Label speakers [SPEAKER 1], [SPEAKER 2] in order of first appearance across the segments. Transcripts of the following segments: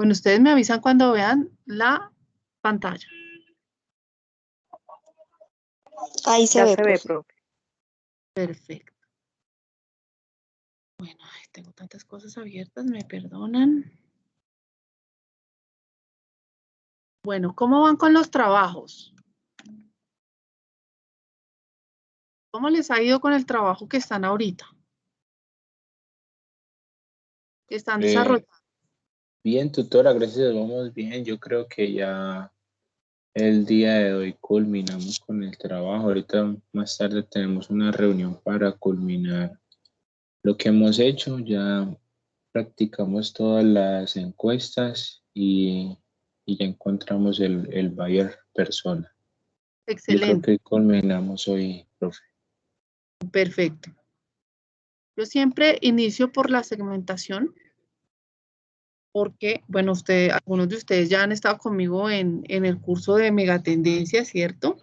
[SPEAKER 1] Bueno, ustedes me avisan cuando vean la pantalla.
[SPEAKER 2] Ahí se
[SPEAKER 3] Ya
[SPEAKER 2] ve,
[SPEAKER 3] se ve,
[SPEAKER 2] profe.
[SPEAKER 3] profe.
[SPEAKER 1] Perfecto. Bueno, ay, tengo tantas cosas abiertas, me perdonan. Bueno, ¿cómo van con los trabajos? ¿Cómo les ha ido con el trabajo que están ahorita? Que están desarrollando.
[SPEAKER 4] Bien, tutora, gracias, vamos bien. Yo creo que ya el día de hoy culminamos con el trabajo. Ahorita más tarde tenemos una reunión para culminar lo que hemos hecho. Ya practicamos todas las encuestas y ya encontramos el buyer persona. Yo creo
[SPEAKER 1] Excelente,
[SPEAKER 4] que culminamos hoy, profe.
[SPEAKER 1] perfecto. Yo siempre inicio por la segmentación porque, bueno, algunos de ustedes ya han estado conmigo en el curso de megatendencia, ¿cierto?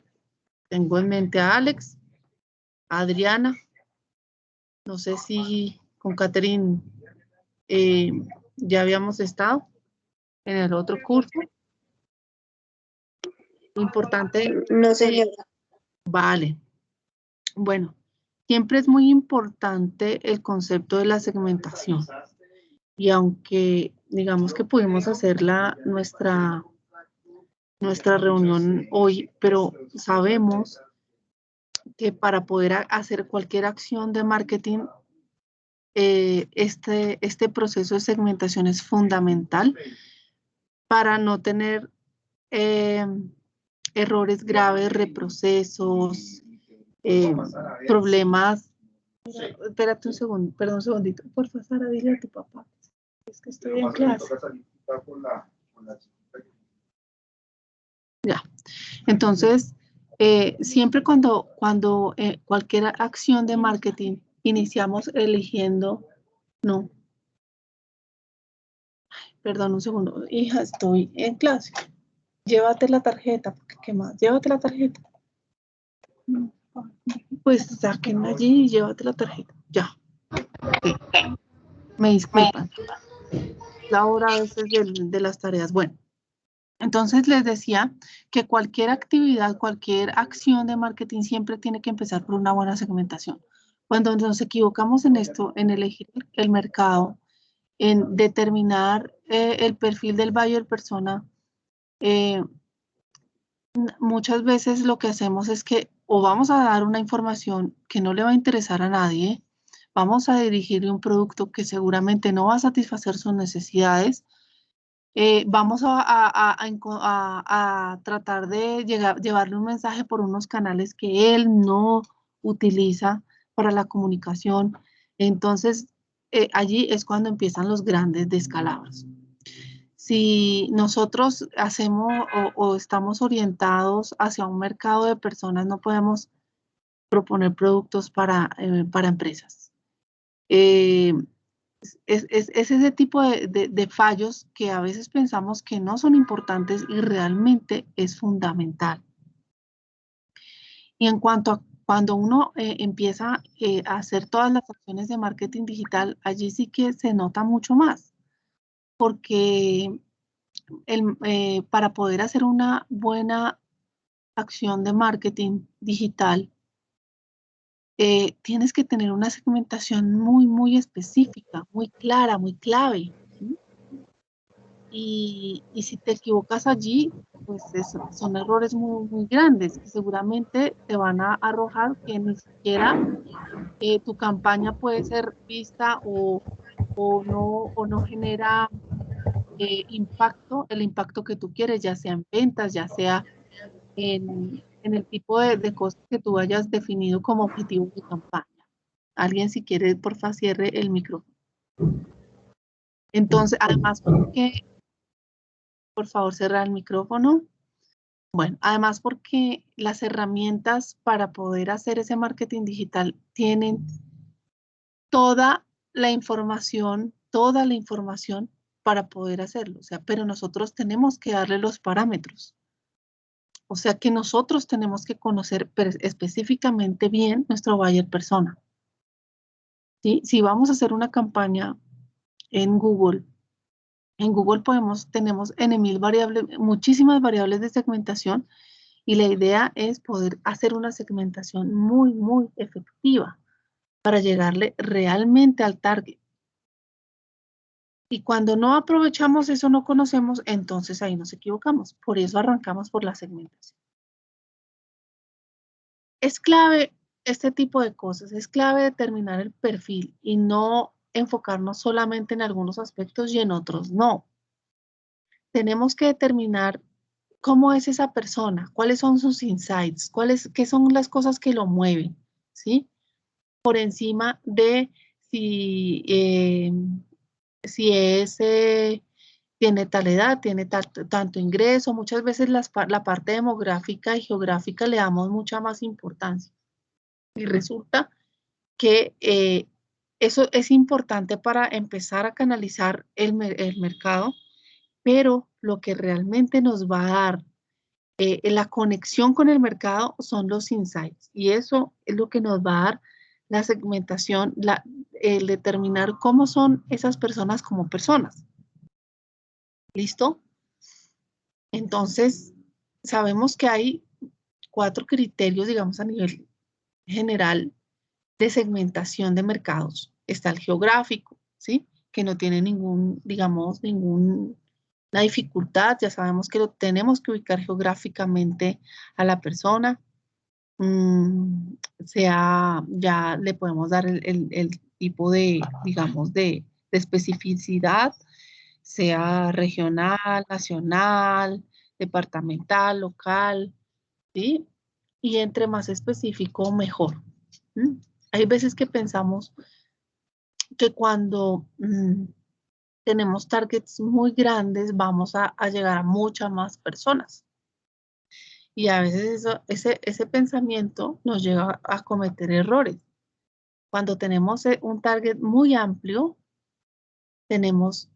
[SPEAKER 1] Tengo en mente a Alex, a Adriana, no sé si con Catherine ya habíamos estado en el otro curso. Lo importante,
[SPEAKER 2] No, señora.
[SPEAKER 1] vale. Bueno, siempre es muy importante el concepto de la segmentación. Y aunque digamos que pudimos hacer nuestra reunión hoy, pero sabemos que para poder hacer cualquier acción de marketing, este proceso de segmentación es fundamental para no tener errores graves, reprocesos, problemas. Espérate un segundo, perdón un segundito. Por favor, Sara, dile a tu papá. Es que estoy en clase. Ya. Entonces, siempre cuando cualquier acción de marketing iniciamos eligiendo, no. Perdón un segundo. Hija, estoy en clase. Llévate la tarjeta, porque ¿qué más? Llévate la tarjeta. Pues saquen allí y llévate la tarjeta. Ya. Okay. Me disculpan. La hora a veces de las tareas. Bueno, entonces les decía que cualquier actividad, cualquier acción de marketing siempre tiene que empezar por una buena segmentación. Cuando nos equivocamos en esto, en elegir el mercado, en determinar el perfil del buyer persona, muchas veces lo que hacemos es que o vamos a dar una información que no le va a interesar a nadie, vamos a dirigirle un producto que seguramente no va a satisfacer sus necesidades, vamos a tratar de llevarle un mensaje por unos canales que él no utiliza para la comunicación. Entonces, allí es cuando empiezan los grandes descalabros. Si nosotros hacemos o estamos orientados hacia un mercado de personas, no podemos proponer productos para empresas. Es ese tipo de fallos que a veces pensamos que no son importantes y realmente es fundamental. Y en cuanto a cuando uno empieza a hacer todas las acciones de marketing digital, allí sí que se nota mucho más, porque para poder hacer una buena acción de marketing digital, tienes que tener una segmentación muy, muy específica, muy clara, muy clave. ¿Sí? Y si te equivocas allí, pues son errores muy, muy grandes que seguramente te van a arrojar que ni siquiera tu campaña puede ser vista o no genera impacto, el impacto que tú quieres, ya sea en ventas, ya sea en el tipo de cosas que tú hayas definido como objetivo de campaña. Alguien, si quiere, porfa, cierre el micrófono. Entonces, además, porque, por favor, cerrar el micrófono. Bueno, además porque las herramientas para poder hacer ese marketing digital tienen toda la información para poder hacerlo. O sea, pero nosotros tenemos que darle los parámetros. O sea que nosotros tenemos que conocer específicamente bien nuestro buyer persona. ¿Sí? Si vamos a hacer una campaña en Google En Google tenemos muchísimas variables de segmentación y la idea es poder hacer una segmentación muy, muy efectiva para llegarle realmente al target. Y cuando no aprovechamos eso, no conocemos, entonces ahí nos equivocamos. Por eso arrancamos por la segmentación. Es clave este tipo de cosas, es clave determinar el perfil y no enfocarnos solamente en algunos aspectos y en otros no. Tenemos que determinar cómo es esa persona, cuáles son sus insights, qué son las cosas que lo mueven, ¿sí? Por encima de si tiene tal edad, tiene tanto ingreso. Muchas veces la parte demográfica y geográfica le damos mucha más importancia. Y resulta que eso es importante para empezar a canalizar el mercado, pero lo que realmente nos va a dar la conexión con el mercado son los insights. Y eso es lo que nos va a dar la segmentación, el determinar cómo son esas personas como personas. ¿Listo? Entonces, sabemos que hay 4 criterios, digamos, a nivel general de segmentación de mercados. Está el geográfico, ¿sí? Que no tiene ninguna dificultad. Ya sabemos que lo tenemos que ubicar geográficamente a la persona. Ya le podemos dar el tipo de, digamos, de especificidad, sea regional, nacional, departamental, local, ¿sí? Y entre más específico, mejor. Hay veces que pensamos que cuando tenemos targets muy grandes, vamos a llegar a muchas más personas. Y a veces ese pensamiento nos lleva a cometer errores. Cuando tenemos un target muy amplio, tenemos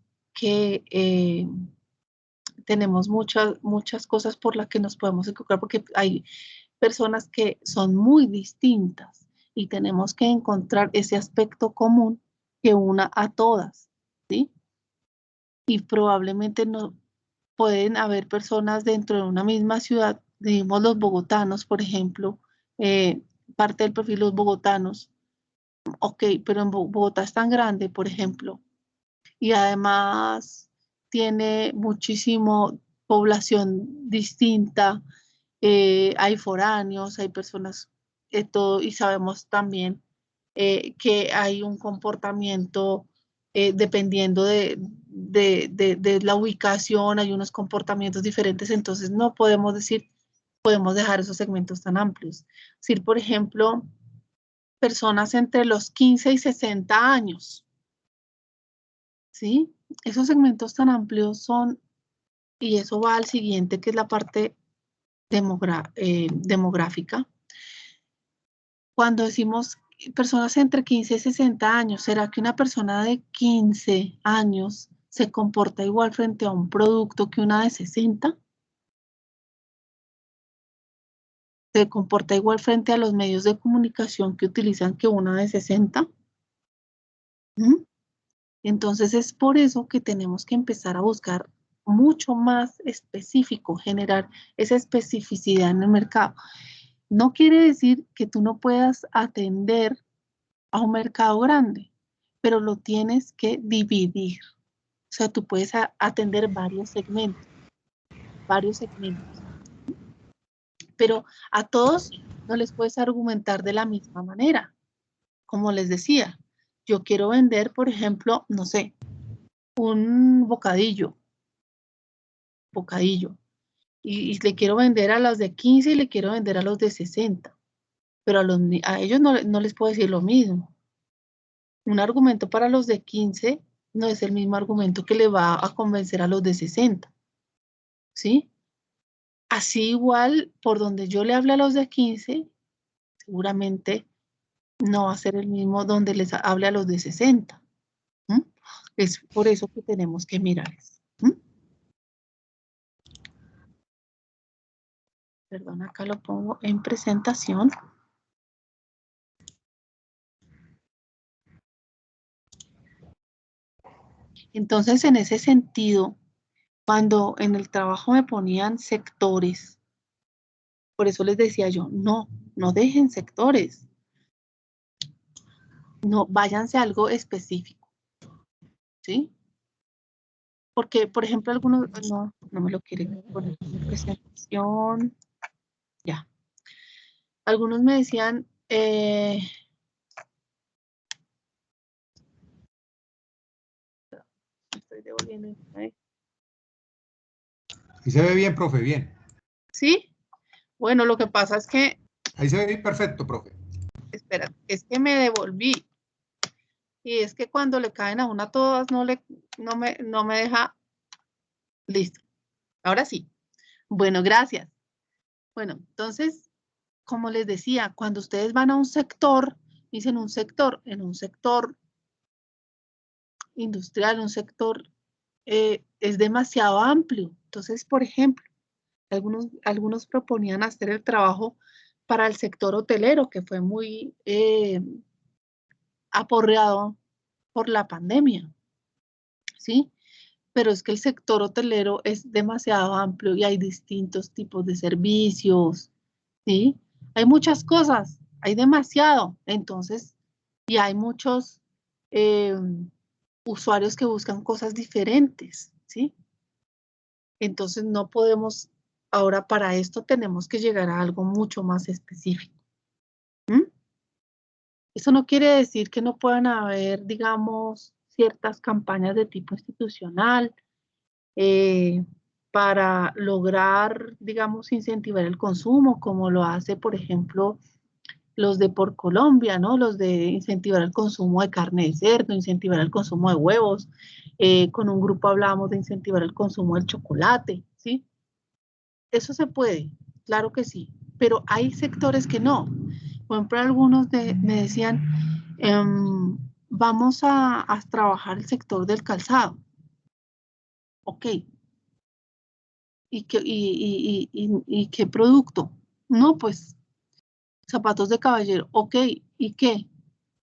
[SPEAKER 1] muchas cosas por las que nos podemos equivocar, porque hay personas que son muy distintas y tenemos que encontrar ese aspecto común que una a todas, ¿sí? Y probablemente no pueden haber personas dentro de una misma ciudad, digamos los bogotanos, por ejemplo, parte del perfil los bogotanos, ok, pero en Bogotá es tan grande, por ejemplo, y además tiene muchísimo población distinta, hay foráneos, hay personas, todo, y sabemos también que hay un comportamiento dependiendo de la ubicación, hay unos comportamientos diferentes, entonces no podemos dejar esos segmentos tan amplios. Es decir, por ejemplo, personas entre los 15 y 60 años, ¿sí? Esos segmentos tan amplios son, y eso va al siguiente, que es la parte demográfica. Cuando decimos personas entre 15 y 60 años, ¿será que una persona de 15 años se comporta igual frente a un producto que una de 60? ¿Se comporta igual frente a los medios de comunicación que utilizan que una de 60? Entonces es por eso que tenemos que empezar a buscar mucho más específico, generar esa especificidad en el mercado. No quiere decir que tú no puedas atender a un mercado grande, pero lo tienes que dividir. O sea, tú puedes atender varios segmentos, pero a todos no les puedes argumentar de la misma manera. Como les decía, yo quiero vender, por ejemplo, no sé, un bocadillo, y le quiero vender a los de 15 y le quiero vender a los de 60, pero a ellos no les puedo decir lo mismo. Un argumento para los de 15 no es el mismo argumento que le va a convencer a los de 60, ¿sí? Así igual, por donde yo le hable a los de 15, seguramente no va a ser el mismo donde les hable a los de 60. Es por eso que tenemos que mirar eso. Perdón, acá lo pongo en presentación. Entonces, en ese sentido, cuando en el trabajo me ponían sectores, por eso les decía yo, no dejen sectores, no, váyanse a algo específico, ¿sí? Porque, por ejemplo, algunos, no me lo quieren poner en presentación, ya. Algunos me decían, estoy devolviendo.
[SPEAKER 3] Ahí se ve bien, profe, bien.
[SPEAKER 1] ¿Sí? Bueno, lo que pasa es que,
[SPEAKER 3] Ahí se ve perfecto, profe.
[SPEAKER 1] espera, es que me devolví. Y es que cuando le caen a una todas, no me deja. Listo. Ahora sí. Bueno, gracias. Bueno, entonces, como les decía, cuando ustedes van a un sector, dicen un sector, en un sector industrial, un sector es demasiado amplio. Entonces, por ejemplo, algunos proponían hacer el trabajo para el sector hotelero, que fue muy aporreado por la pandemia, ¿sí? Pero es que el sector hotelero es demasiado amplio y hay distintos tipos de servicios, ¿sí? Hay muchas cosas, hay demasiado. Entonces, y hay muchos eh, usuarios que buscan cosas diferentes, ¿sí? Entonces, no podemos, ahora para esto tenemos que llegar a algo mucho más específico. ¿Mm? Eso no quiere decir que no puedan haber, digamos, ciertas campañas de tipo institucional, eh, para lograr, digamos, incentivar el consumo, como lo hace, por ejemplo, los de Por Colombia, ¿no? Los de incentivar el consumo de carne de cerdo, incentivar el consumo de huevos. Con un grupo hablamos de incentivar el consumo del chocolate, ¿sí? Eso se puede, claro que sí, pero hay sectores que no. Por ejemplo, algunos me decían, vamos a trabajar el sector del calzado. Ok, ¿y qué producto? No, pues zapatos de caballero. Ok, ¿y qué?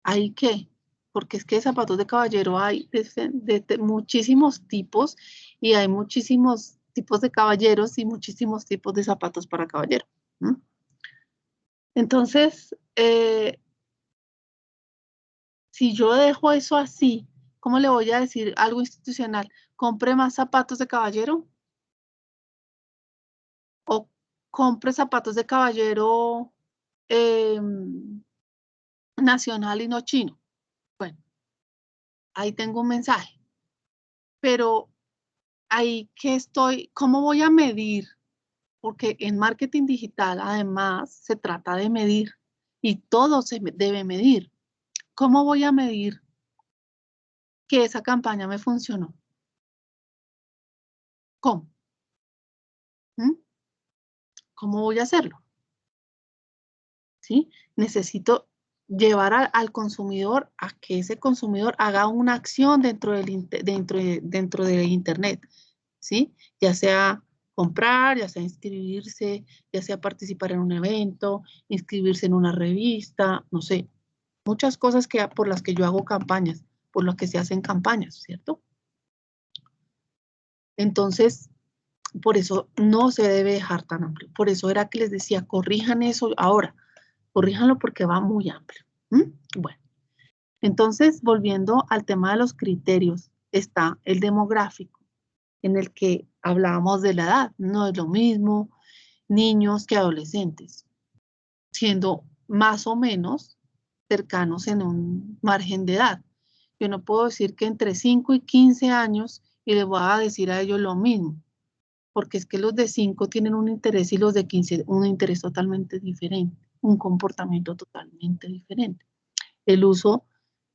[SPEAKER 1] ¿Ahí qué? Porque es que de zapatos de caballero hay de muchísimos tipos y hay muchísimos tipos de caballeros y muchísimos tipos de zapatos para caballero. ¿Mm? Entonces, si yo dejo eso así, ¿cómo le voy a decir algo institucional? ¿Compre más zapatos de caballero? ¿O compre zapatos de caballero nacional y no chino? Bueno, ahí tengo un mensaje. Pero ahí que estoy, ¿cómo voy a medir? Porque en marketing digital además se trata de medir y todo se debe medir. ¿Cómo voy a medir que esa campaña me funcionó? ¿Cómo? ¿Mm? ¿Cómo voy a hacerlo? ¿Sí? Necesito llevar al consumidor a que ese consumidor haga una acción dentro de Internet, ¿sí? Ya sea comprar, ya sea inscribirse, ya sea participar en un evento, inscribirse en una revista, no sé, muchas cosas por las que yo hago campañas, por las que se hacen campañas, ¿cierto? Entonces, por eso no se debe dejar tan amplio. Por eso era que les decía, corrijan eso ahora, corríjanlo porque va muy amplio. ¿Mm? Bueno, entonces, volviendo al tema de los criterios, está el demográfico, en el que hablábamos de la edad. No es lo mismo niños que adolescentes, siendo más o menos cercanos en un margen de edad. Yo no puedo decir que entre 5 y 15 años y les voy a decir a ellos lo mismo, porque es que los de 5 tienen un interés y los de 15 un interés totalmente diferente, un comportamiento totalmente diferente. El uso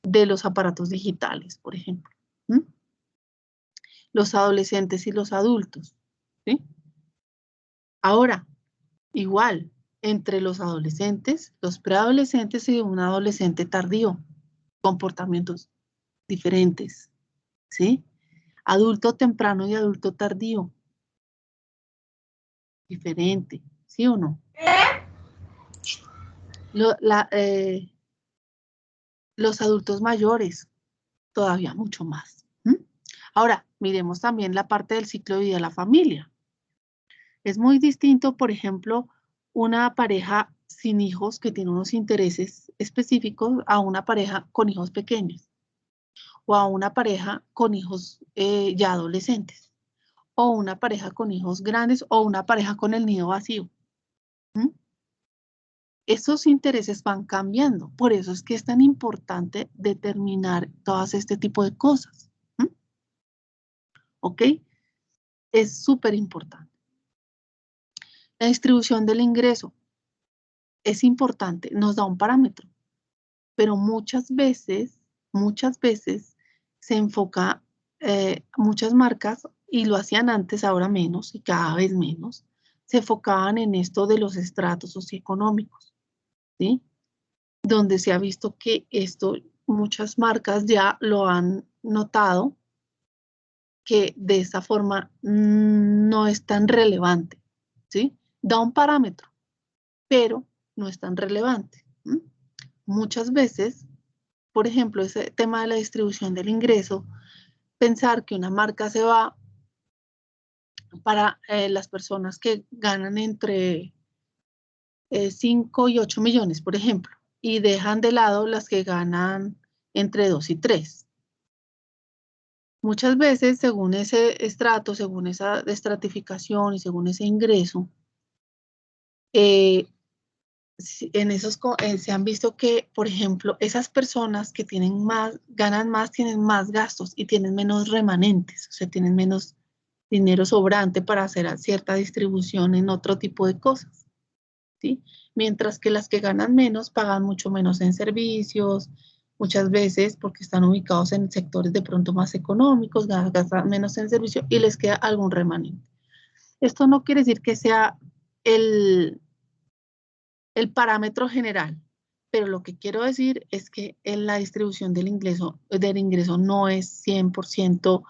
[SPEAKER 1] de los aparatos digitales, por ejemplo. ¿Mm? Los adolescentes y los adultos. ¿Sí? Ahora, igual, entre los adolescentes, los preadolescentes y un adolescente tardío, comportamientos diferentes, ¿sí? Adulto temprano y adulto tardío, diferente, ¿sí o no? Los adultos mayores, todavía mucho más. ¿Mm? Ahora, miremos también la parte del ciclo de vida de la familia. Es muy distinto, por ejemplo, una pareja sin hijos que tiene unos intereses específicos a una pareja con hijos pequeños o a una pareja con hijos ya adolescentes o una pareja con hijos grandes o una pareja con el nido vacío. ¿Mm? Esos intereses van cambiando. Por eso es que es tan importante determinar todas este tipo de cosas. ¿Mm? ¿Ok? Es súper importante. La distribución del ingreso es importante, nos da un parámetro, pero muchas veces se enfoca, muchas marcas, y lo hacían antes, ahora menos y cada vez menos, se enfocaban en esto de los estratos socioeconómicos, ¿sí? Donde se ha visto que esto, muchas marcas ya lo han notado, que de esa forma no es tan relevante, ¿sí? Da un parámetro, pero no es tan relevante. ¿Mm? Muchas veces, por ejemplo, ese tema de la distribución del ingreso, pensar que una marca se va para las personas que ganan entre 5 y 8 millones, por ejemplo, y dejan de lado las que ganan entre 2 y 3. Muchas veces, según ese estrato, según esa estratificación y según ese ingreso, en esos se han visto que, por ejemplo, esas personas que tienen más, ganan más, tienen más gastos y tienen menos remanentes, o sea, tienen menos dinero sobrante para hacer cierta distribución en otro tipo de cosas, ¿sí? Mientras que las que ganan menos pagan mucho menos en servicios, muchas veces porque están ubicados en sectores de pronto más económicos, gastan menos en servicio y les queda algún remanente. Esto no quiere decir que sea el parámetro general, pero lo que quiero decir es que en la distribución del ingreso no es 100%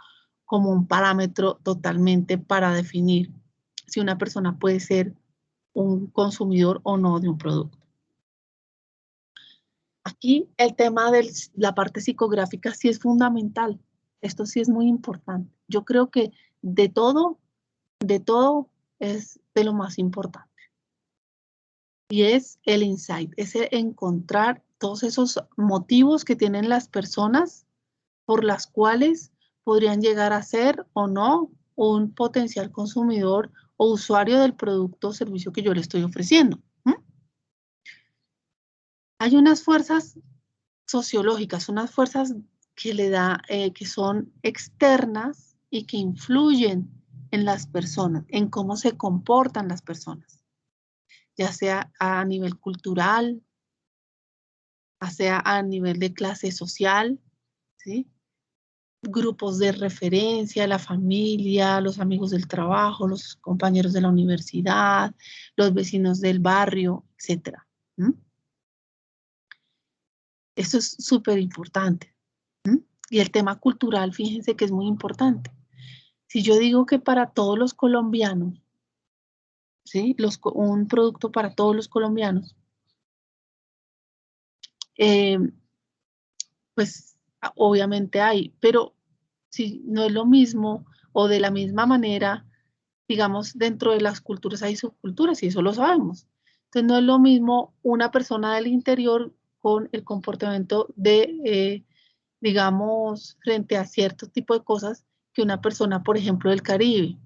[SPEAKER 1] como un parámetro totalmente para definir si una persona puede ser un consumidor o no de un producto. Aquí el tema de la parte psicográfica sí es fundamental. Esto sí es muy importante. Yo creo que de todo es de lo más importante. Y es el insight, es encontrar todos esos motivos que tienen las personas por las cuales podrían llegar a ser o no un potencial consumidor o usuario del producto o servicio que yo le estoy ofreciendo. Hay unas fuerzas sociológicas, unas fuerzas que que son externas y que influyen en las personas, en cómo se comportan las personas, ya sea a nivel cultural, sea a nivel de clase social, ¿sí? Grupos de referencia, la familia, los amigos del trabajo, los compañeros de la universidad, los vecinos del barrio, etc. Eso es súper importante. Y el tema cultural, fíjense que es muy importante. Si yo digo que para todos los colombianos, ¿sí? Un producto para todos los colombianos, pues obviamente hay, pero si no es lo mismo o de la misma manera, digamos, dentro de las culturas hay subculturas y eso lo sabemos. Entonces no es lo mismo una persona del interior con el comportamiento de, digamos, frente a cierto tipo de cosas que una persona, por ejemplo, del Caribe.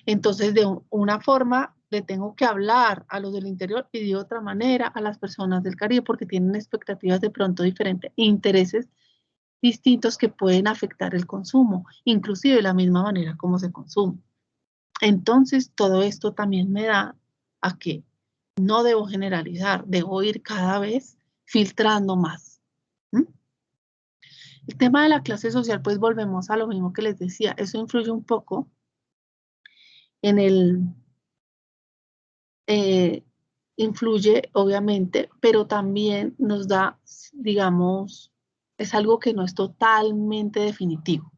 [SPEAKER 1] Entonces, de una forma le tengo que hablar a los del interior y de otra manera a las personas del Caribe porque tienen expectativas de pronto diferentes, intereses distintos que pueden afectar el consumo, inclusive de la misma manera como se consume. Entonces, todo esto también me da a que no debo generalizar, debo ir cada vez filtrando más. El tema de la clase social, pues volvemos a lo mismo que les decía, eso influye un poco en influye obviamente, pero también nos da, digamos, es algo que no es totalmente definitivo.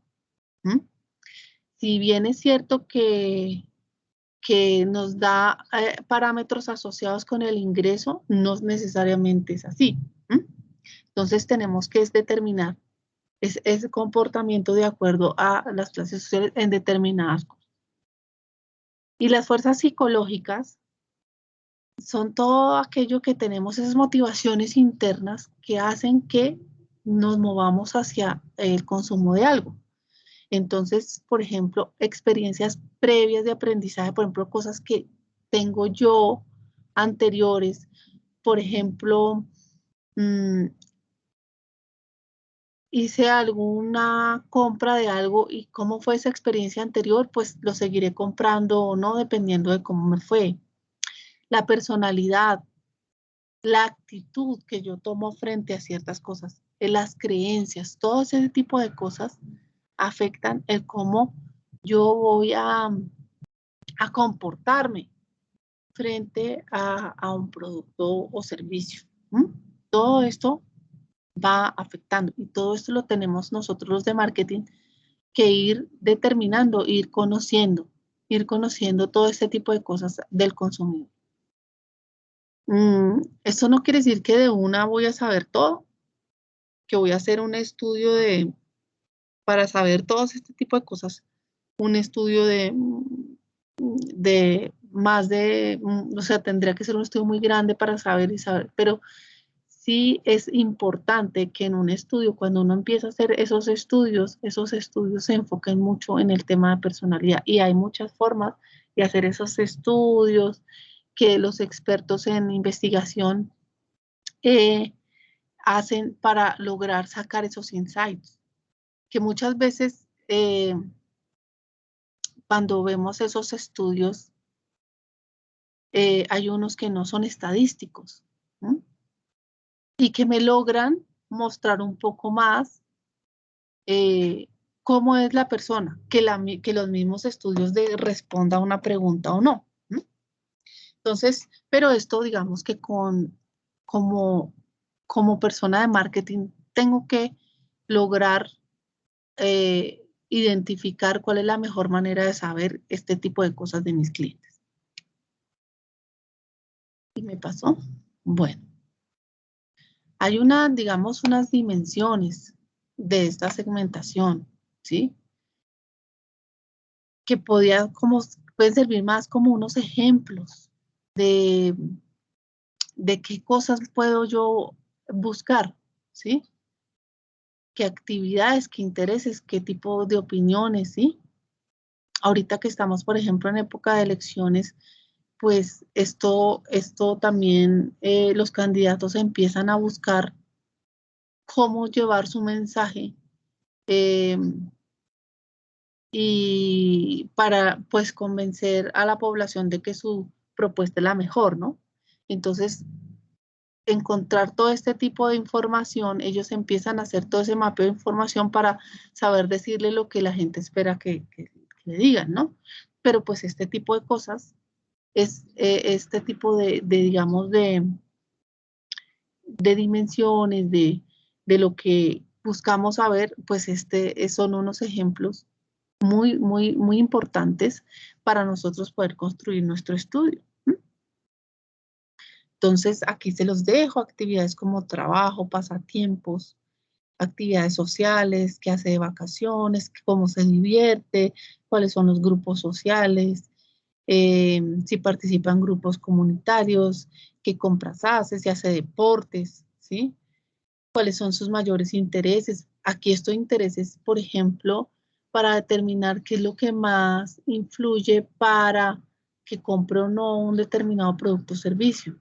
[SPEAKER 1] Si bien es cierto que nos da parámetros asociados con el ingreso, no necesariamente es así. Entonces tenemos que determinar Es ese comportamiento de acuerdo a las clases sociales en determinadas cosas. Y las fuerzas psicológicas son todo aquello que tenemos, esas motivaciones internas que hacen que nos movamos hacia el consumo de algo. Entonces, por ejemplo, experiencias previas de aprendizaje, por ejemplo, cosas que tengo yo anteriores, por ejemplo, hice alguna compra de algo y cómo fue esa experiencia anterior, pues lo seguiré comprando o no, dependiendo de cómo me fue. La personalidad, la actitud que yo tomo frente a ciertas cosas, las creencias, todo ese tipo de cosas afectan el cómo yo voy a comportarme frente a un producto o servicio. Todo esto va afectando y todo esto lo tenemos nosotros los de marketing que ir determinando, ir conociendo todo este tipo de cosas del consumidor. Esto no quiere decir que de una voy a saber todo, que voy a hacer un estudio para saber todos este tipo de cosas, un estudio o sea, tendría que ser un estudio muy grande para saber, pero sí es importante que en un estudio, cuando uno empieza a hacer esos estudios se enfoquen mucho en el tema de personalidad y hay muchas formas de hacer esos estudios que los expertos en investigación hacen para lograr sacar esos insights, que muchas veces cuando vemos esos estudios hay unos que no son estadísticos, ¿no? Y que me logran mostrar un poco más cómo es la persona, que los mismos estudios responda a una pregunta o no. Entonces, pero esto digamos que como persona de marketing tengo que lograr identificar cuál es la mejor manera de saber este tipo de cosas de mis clientes. ¿Y me pasó? Bueno. Hay digamos, unas dimensiones de esta segmentación, ¿sí? Que pueden servir más como unos ejemplos de qué cosas puedo yo buscar, ¿sí? Qué actividades, qué intereses, qué tipo de opiniones, ¿sí? Ahorita que estamos, por ejemplo, en época de elecciones, pues esto también los candidatos empiezan a buscar cómo llevar su mensaje y para pues convencer a la población de que su propuesta es la mejor, ¿no? Entonces, encontrar todo este tipo de información, ellos empiezan a hacer todo ese mapeo de información para saber decirle lo que la gente espera que le digan, ¿no? Pero pues este tipo de cosas es este tipo digamos, de dimensiones, de lo que buscamos saber, pues son unos ejemplos muy, muy, muy importantes para nosotros poder construir nuestro estudio. Entonces, aquí se los dejo, actividades como trabajo, pasatiempos, actividades sociales, qué hace de vacaciones, cómo se divierte, cuáles son los grupos sociales, si participa en grupos comunitarios, qué compras hace, si hace deportes, ¿sí? Cuáles son sus mayores intereses. Aquí estos intereses, por ejemplo, para determinar qué es lo que más influye para que compre o no un determinado producto o servicio.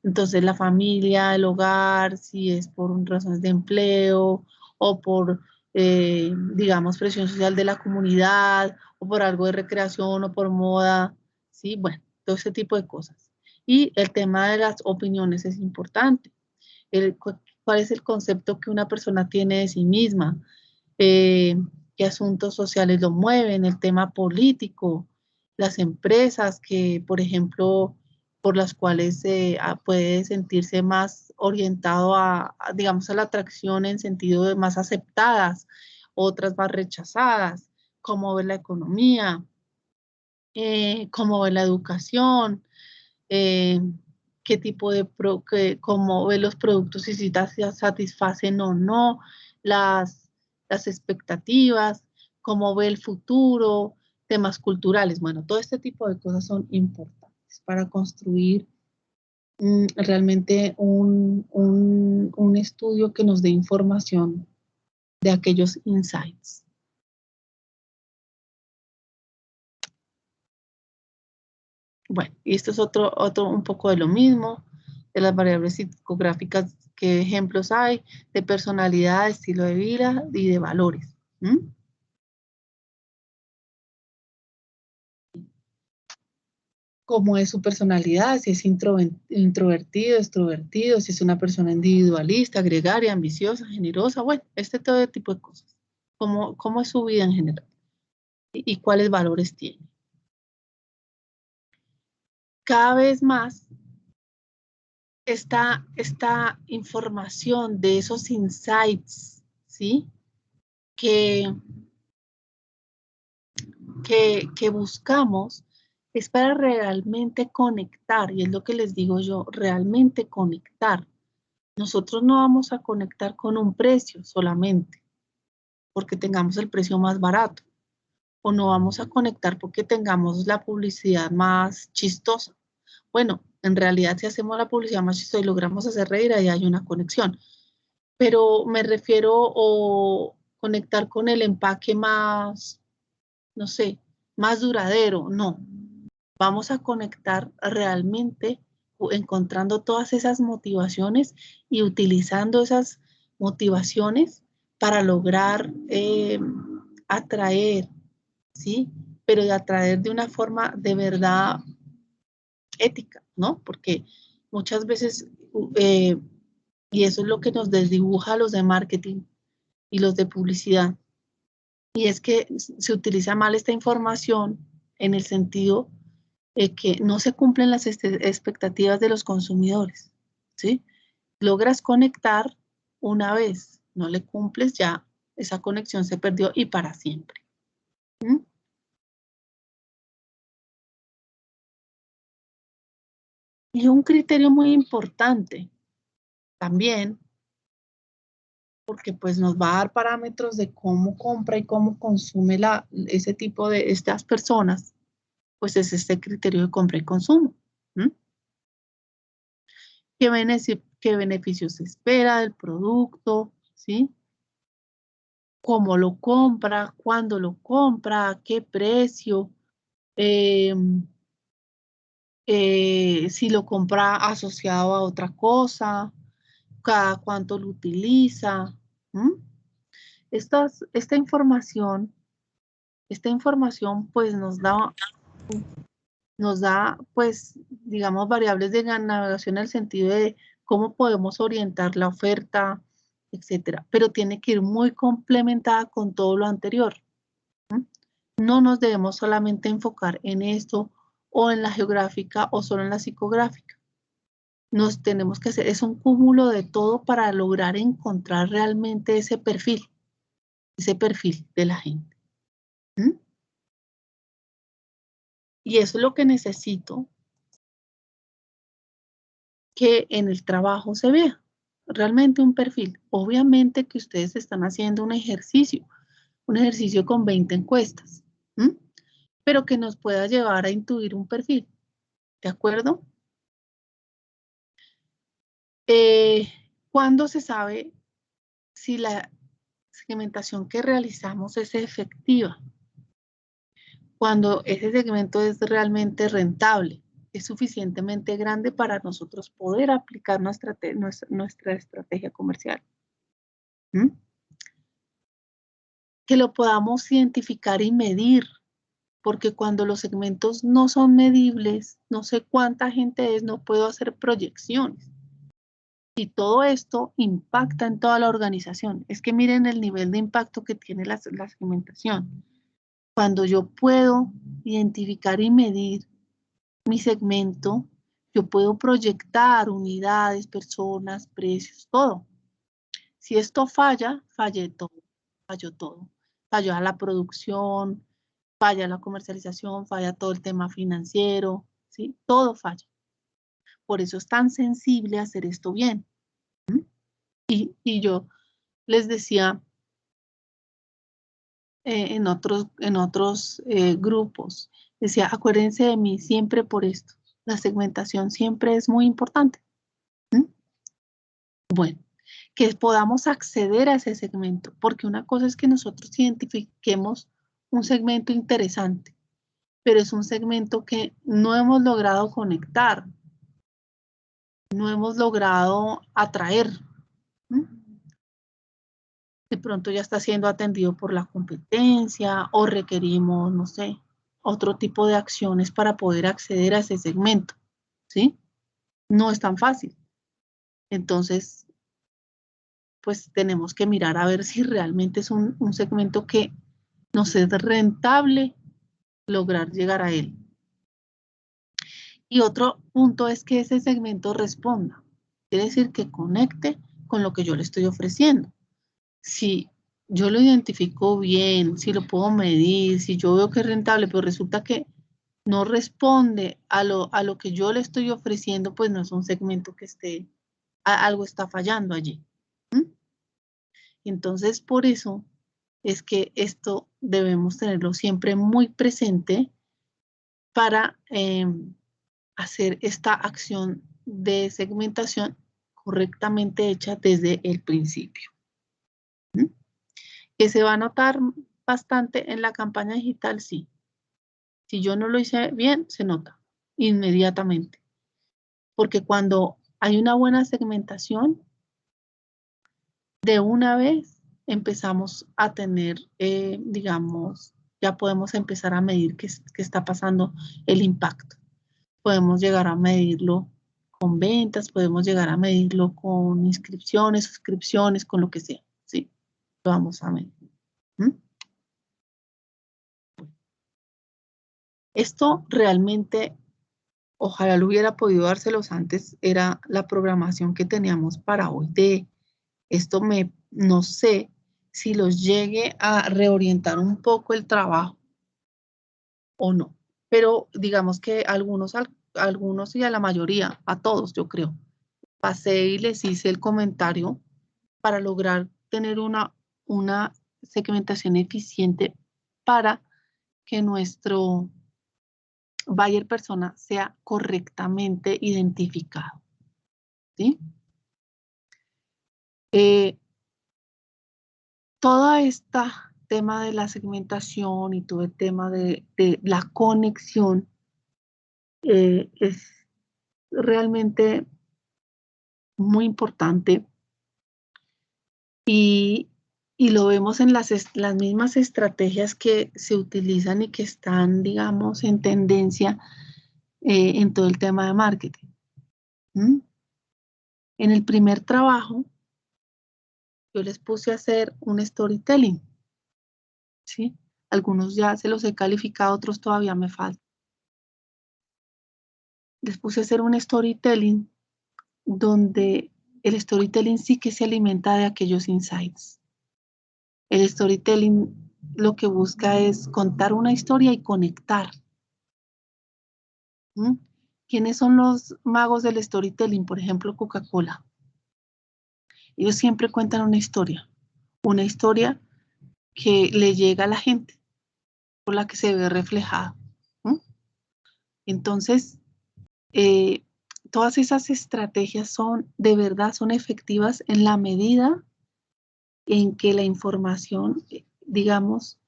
[SPEAKER 1] Entonces, la familia, el hogar, si es por razones de empleo o por, digamos, presión social de la comunidad o por algo de recreación o por moda, ¿sí? Bueno, todo ese tipo de cosas. Y el tema de las opiniones es importante. ¿Cuál es el concepto que una persona tiene de sí misma? ¿Qué asuntos sociales lo mueven? El tema político, las empresas que, por ejemplo, por las cuales puede sentirse más orientado digamos, a la atracción en sentido de más aceptadas, otras más rechazadas, cómo ve la economía, cómo ve la educación, qué tipo cómo ve los productos y si satisfacen o no, las expectativas, cómo ve el futuro, temas culturales. Bueno, todo este tipo de cosas son importantes para construir realmente un estudio que nos dé información de aquellos insights. Bueno, y esto es otro un poco de lo mismo, de las variables psicográficas, qué ejemplos hay, de personalidad, de estilo de vida y de valores. Cómo es su personalidad, si es introvertido, extrovertido, si es una persona individualista, gregaria, ambiciosa, generosa, bueno, todo tipo de cosas. Cómo es su vida en general y cuáles valores tiene. Cada vez más, esta información de esos insights, ¿sí? Que buscamos es para realmente conectar, y es lo que les digo yo, realmente conectar. Nosotros no vamos a conectar con un precio solamente, porque tengamos el precio más barato, o no vamos a conectar porque tengamos la publicidad más chistosa. Bueno, en realidad si hacemos la publicidad más chistosa y logramos hacer reír, ahí hay una conexión. Pero me refiero o conectar con el empaque más, no sé, más duradero, no. Vamos a conectar realmente encontrando todas esas motivaciones y utilizando esas motivaciones para lograr atraer, ¿sí? Pero de atraer de una forma de verdad ética, ¿no? Porque muchas veces, y eso es lo que nos desdibuja a los de marketing y los de publicidad, y es que se utiliza mal esta información en el sentido que no se cumplen las expectativas de los consumidores, ¿sí? Logras conectar una vez, no le cumples, ya esa conexión se perdió y para siempre. Y un criterio muy importante también, porque pues nos va a dar parámetros de cómo compra y cómo consume ese tipo de estas personas, pues es este criterio de compra y consumo. ¿Qué beneficios se espera del producto? ¿Sí? ¿Cómo lo compra? ¿Cuándo lo compra? ¿A qué precio? Si lo compra asociado a otra cosa, cada cuánto lo utiliza. Esta información pues nos da pues digamos variables de navegación en el sentido de cómo podemos orientar la oferta, etcétera, pero tiene que ir muy complementada con todo lo anterior. No nos debemos solamente enfocar en esto o en la geográfica o solo en la psicográfica. Nos tenemos que hacer, es un cúmulo de todo para lograr encontrar realmente ese perfil de la gente. Y eso es lo que necesito que en el trabajo se vea, realmente un perfil. Obviamente que ustedes están haciendo un ejercicio con 20 encuestas, pero que nos pueda llevar a intuir un perfil, ¿de acuerdo? ¿Cuándo se sabe si la segmentación que realizamos es efectiva? Cuando ese segmento es realmente rentable, es suficientemente grande para nosotros poder aplicar nuestra estrategia comercial. Que lo podamos identificar y medir, porque cuando los segmentos no son medibles, no sé cuánta gente es, no puedo hacer proyecciones. Y todo esto impacta en toda la organización. Es que miren el nivel de impacto que tiene la segmentación. Cuando yo puedo identificar y medir mi segmento, yo puedo proyectar unidades, personas, precios, todo. Si esto falla, falló todo. Falló a la producción, falla la comercialización, falla todo el tema financiero, ¿sí? Todo falla. Por eso es tan sensible hacer esto bien. Y yo les decía en otros grupos, decía, acuérdense de mí siempre por esto. La segmentación siempre es muy importante. ¿Mm? Bueno, que podamos acceder a ese segmento, porque una cosa es que nosotros identifiquemos un segmento interesante, pero es un segmento que no hemos logrado conectar, no hemos logrado atraer. ¿Mm? De pronto ya está siendo atendido por la competencia o requerimos, no sé, otro tipo de acciones para poder acceder a ese segmento, ¿sí? No es tan fácil. Entonces, pues tenemos que mirar a ver si realmente es un segmento que nos es rentable lograr llegar a él. Y otro punto es que ese segmento responda. Quiere decir que conecte con lo que yo le estoy ofreciendo. Si yo lo identifico bien, si lo puedo medir, si yo veo que es rentable, pero resulta que no responde a lo que yo le estoy ofreciendo, pues no es un segmento que algo está fallando allí. ¿Mm? Entonces, por eso es que esto debemos tenerlo siempre muy presente para hacer esta acción de segmentación correctamente hecha desde el principio. ¿Mm? Que se va a notar bastante en la campaña digital, sí. Si yo no lo hice bien, se nota inmediatamente. Porque cuando hay una buena segmentación, de una vez empezamos a tener, digamos, ya podemos empezar a medir qué está pasando el impacto. Podemos llegar a medirlo con ventas, podemos llegar a medirlo con inscripciones, suscripciones, con lo que sea, ¿sí? Lo vamos a medir. ¿Mm? Esto realmente, ojalá lo hubiera podido dárselos antes, era la programación que teníamos para hoy de esto. No sé si los llegue a reorientar un poco el trabajo o no, pero digamos que algunos y a la mayoría, a todos yo creo, pasé y les hice el comentario para lograr tener una segmentación eficiente para que nuestro buyer persona sea correctamente identificado, ¿sí? Todo este tema de la segmentación y todo el tema de la conexión es realmente muy importante y lo vemos en las mismas estrategias que se utilizan y que están, digamos, en tendencia en todo el tema de marketing. ¿Mm? En el primer trabajo, yo les puse a hacer un storytelling, ¿sí? Algunos ya se los he calificado, otros todavía me faltan. Les puse a hacer un storytelling donde el storytelling sí que se alimenta de aquellos insights. El storytelling lo que busca es contar una historia y conectar. ¿Mm? ¿Quiénes son los magos del storytelling? Por ejemplo, Coca-Cola. Ellos siempre cuentan una historia que le llega a la gente, por la que se ve reflejada. ¿Mm? Entonces, todas esas estrategias de verdad, son efectivas en la medida en que la información, digamos,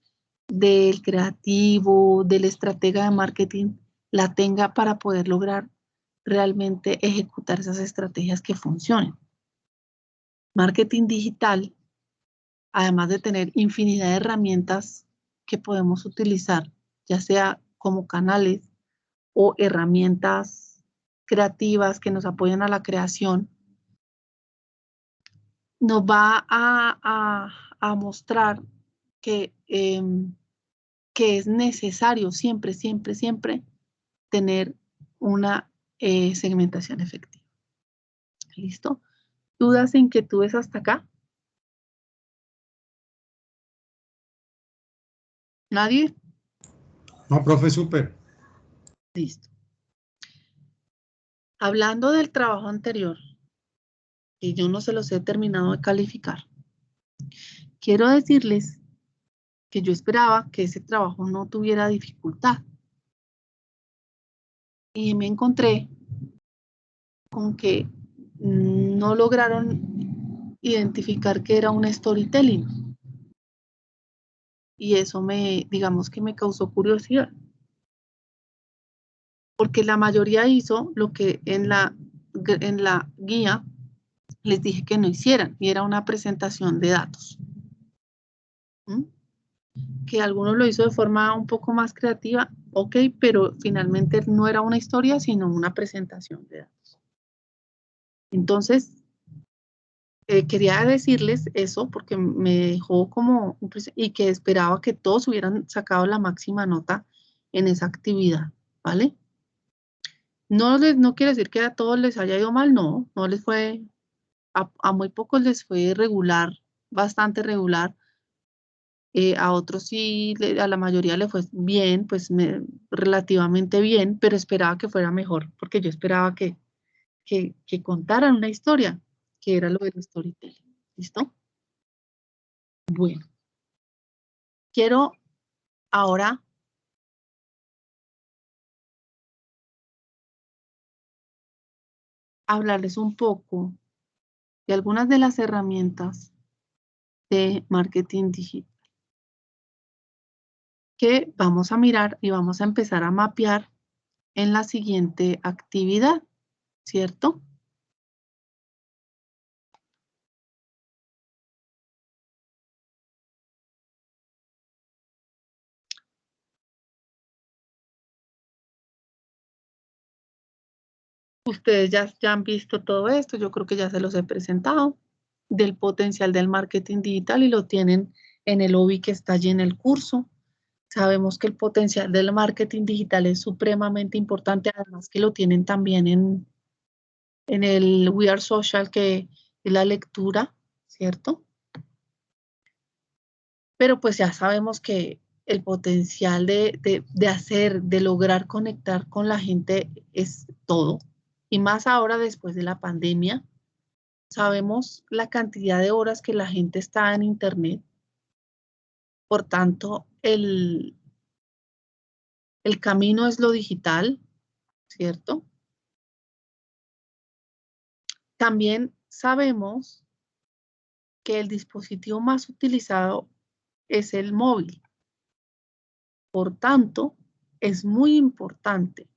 [SPEAKER 1] del creativo, del estratega de marketing, la tenga para poder lograr realmente ejecutar esas estrategias que funcionen. Marketing digital, además de tener infinidad de herramientas que podemos utilizar, ya sea como canales o herramientas creativas que nos apoyan a la creación, nos va a mostrar que es necesario siempre, siempre, siempre tener una segmentación efectiva. ¿Listo? ¿Dudas, inquietudes hasta acá? ¿Nadie?
[SPEAKER 3] No, profe, súper.
[SPEAKER 1] Listo. Hablando del trabajo anterior, y yo no se los he terminado de calificar, quiero decirles que yo esperaba que ese trabajo no tuviera dificultad. Y me encontré con que no lograron identificar que era un storytelling. Y eso digamos que me causó curiosidad. Porque la mayoría hizo lo que en la guía les dije que no hicieran, y era una presentación de datos. Que algunos lo hizo de forma un poco más creativa, ok, pero finalmente no era una historia, sino una presentación de datos. Entonces, quería decirles eso porque me dejó como, y que esperaba que todos hubieran sacado la máxima nota en esa actividad, ¿vale? No quiere decir que a todos les haya ido mal, no les fue, a muy pocos les fue regular, bastante regular. A otros sí, a la mayoría le fue bien, pues relativamente bien, pero esperaba que fuera mejor, porque yo esperaba que contaran una historia, que era lo del storytelling. ¿Listo? Bueno, quiero ahora hablarles un poco de algunas de las herramientas de marketing digital que vamos a mirar y vamos a empezar a mapear en la siguiente actividad, ¿cierto? Ustedes ya han visto todo esto, yo creo que ya se los he presentado, del potencial del marketing digital y lo tienen en el OBI que está allí en el curso. Sabemos que el potencial del marketing digital es supremamente importante, además que lo tienen también en el We Are Social, que es la lectura, ¿cierto? Pero pues ya sabemos que el potencial de lograr conectar con la gente es todo. Y más ahora después de la pandemia, sabemos la cantidad de horas que la gente está en Internet. Por tanto, el camino es lo digital, ¿cierto? También sabemos que el dispositivo más utilizado es el móvil. Por tanto, es muy importante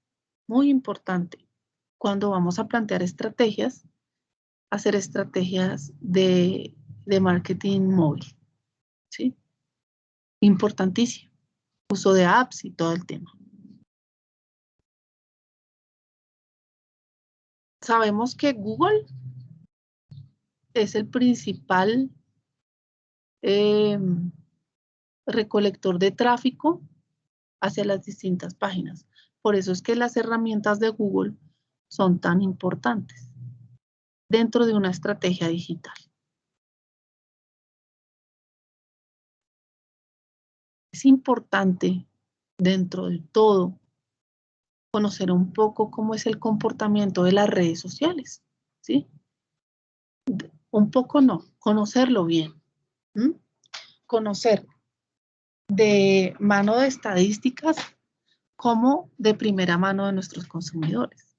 [SPEAKER 1] cuando vamos a plantear estrategias, hacer estrategias de marketing móvil, ¿sí? Importantísimo. Uso de apps y todo el tema. Sabemos que Google es el principal recolector de tráfico hacia las distintas páginas. Por eso es que las herramientas de Google son tan importantes dentro de una estrategia digital. Es importante dentro de todo conocer un poco cómo es el comportamiento de las redes sociales, ¿sí? Un poco no, conocerlo bien. Conocer de mano de estadísticas como de primera mano de nuestros consumidores.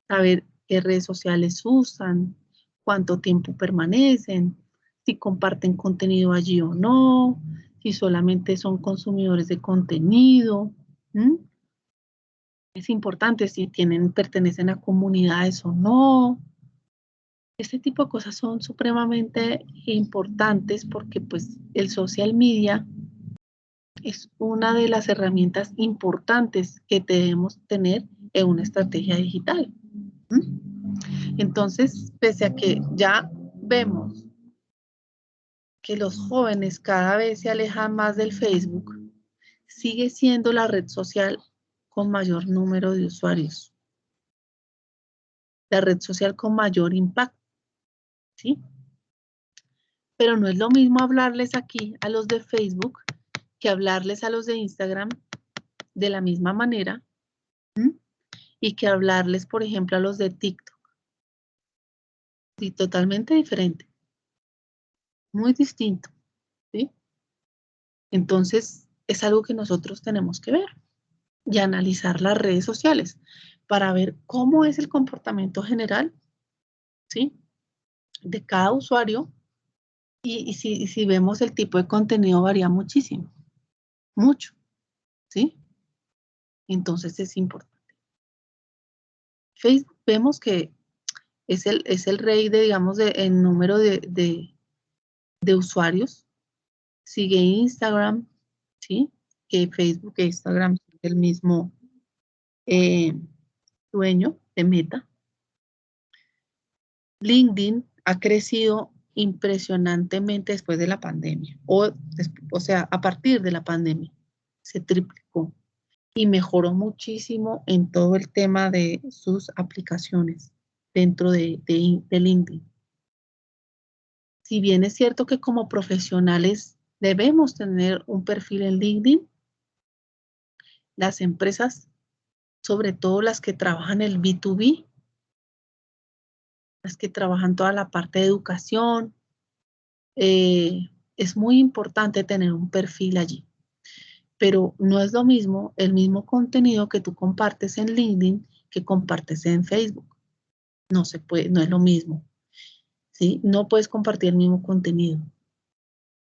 [SPEAKER 1] Saber qué redes sociales usan, cuánto tiempo permanecen, si comparten contenido allí o no, si solamente son consumidores de contenido. Es importante si pertenecen a comunidades o no. Este tipo de cosas son supremamente importantes porque pues el social media es una de las herramientas importantes que debemos tener en una estrategia digital. Entonces, pese a que ya vemos que los jóvenes cada vez se alejan más del Facebook, sigue siendo la red social con mayor número de usuarios, la red social con mayor impacto, ¿sí? Pero no es lo mismo hablarles aquí a los de Facebook que hablarles a los de Instagram de la misma manera, y que hablarles, por ejemplo, a los de TikTok. Sí, totalmente diferente. muy distinto, ¿sí? Entonces, es algo que nosotros tenemos que ver y analizar las redes sociales para ver cómo es el comportamiento general, ¿sí? De cada usuario y si vemos el tipo de contenido varía muchísimo, mucho, ¿sí? Entonces es importante. Facebook vemos que es el rey de, digamos, el número de usuarios. Sigue Instagram, ¿sí? Que Facebook e Instagram son el mismo dueño de Meta. LinkedIn ha crecido impresionantemente después de la pandemia, o sea, a partir de la pandemia, se triplicó y mejoró muchísimo en todo el tema de sus aplicaciones dentro de LinkedIn. Si bien es cierto que como profesionales debemos tener un perfil en LinkedIn, las empresas, sobre todo las que trabajan el B2B, las que trabajan toda la parte de educación, es muy importante tener un perfil allí. Pero no es lo mismo el mismo contenido que tú compartes en LinkedIn que compartes en Facebook. No se puede, no es lo mismo, ¿sí? No puedes compartir el mismo contenido.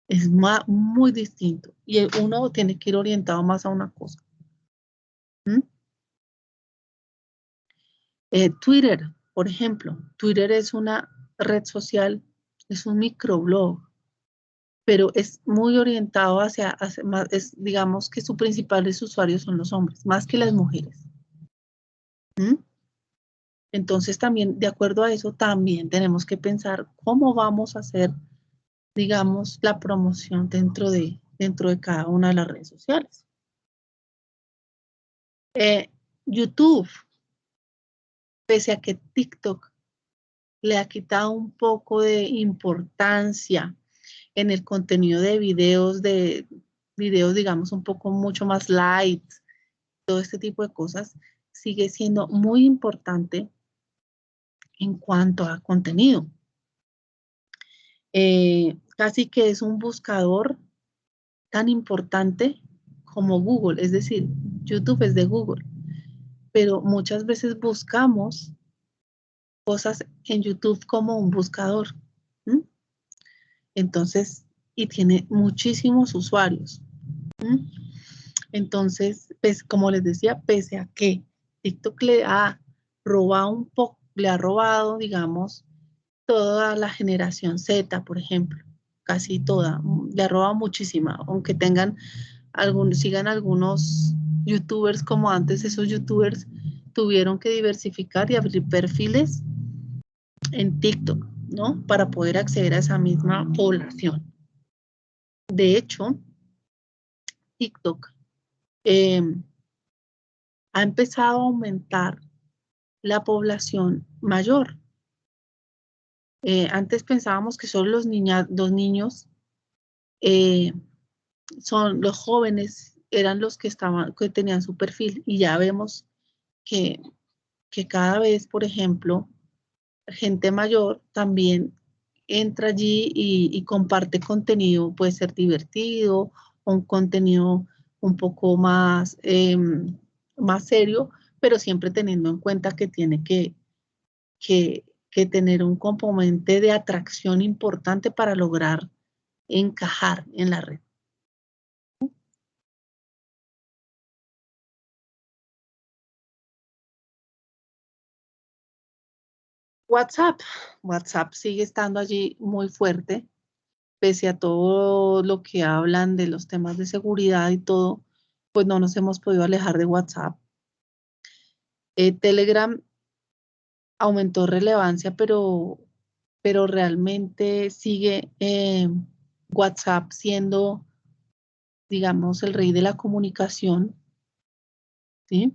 [SPEAKER 1] Es muy distinto y uno tiene que ir orientado más a una cosa. Twitter, por ejemplo. Twitter es una red social, es un microblog, pero es muy orientado hacia más, digamos que su principales usuarios son los hombres, más que las mujeres. Entonces también, de acuerdo a eso, también tenemos que pensar cómo vamos a hacer, digamos, la promoción dentro de cada una de las redes sociales. YouTube, pese a que TikTok le ha quitado un poco de importancia en el contenido de videos, digamos, un poco mucho más light, todo este tipo de cosas, sigue siendo muy importante en cuanto a contenido. Casi que es un buscador tan importante como Google, es decir, YouTube es de Google, pero muchas veces buscamos cosas en YouTube como un buscador. ¿Mm? Entonces, y tiene muchísimos usuarios. ¿Mm? Entonces, pues, como les decía, pese a que TikTok le ha robado un poco, le ha robado, digamos, toda la generación Z, por ejemplo, casi toda, le ha robado muchísima, aunque sigan algunos youtubers como antes, esos youtubers tuvieron que diversificar y abrir perfiles en TikTok, ¿no? Para poder acceder a esa misma población. De hecho, TikTok ha empezado a aumentar la población mayor. Antes pensábamos que solo los niños, son los jóvenes, eran los que tenían su perfil, y ya vemos que cada vez, por ejemplo, gente mayor también entra allí y comparte contenido, puede ser divertido, o un contenido un poco más, más serio, pero siempre teniendo en cuenta que tiene que tener un componente de atracción importante para lograr encajar en la red. WhatsApp sigue estando allí muy fuerte, pese a todo lo que hablan de los temas de seguridad y todo, pues no nos hemos podido alejar de WhatsApp. Telegram aumentó relevancia, pero realmente sigue WhatsApp siendo, digamos, el rey de la comunicación, ¿sí?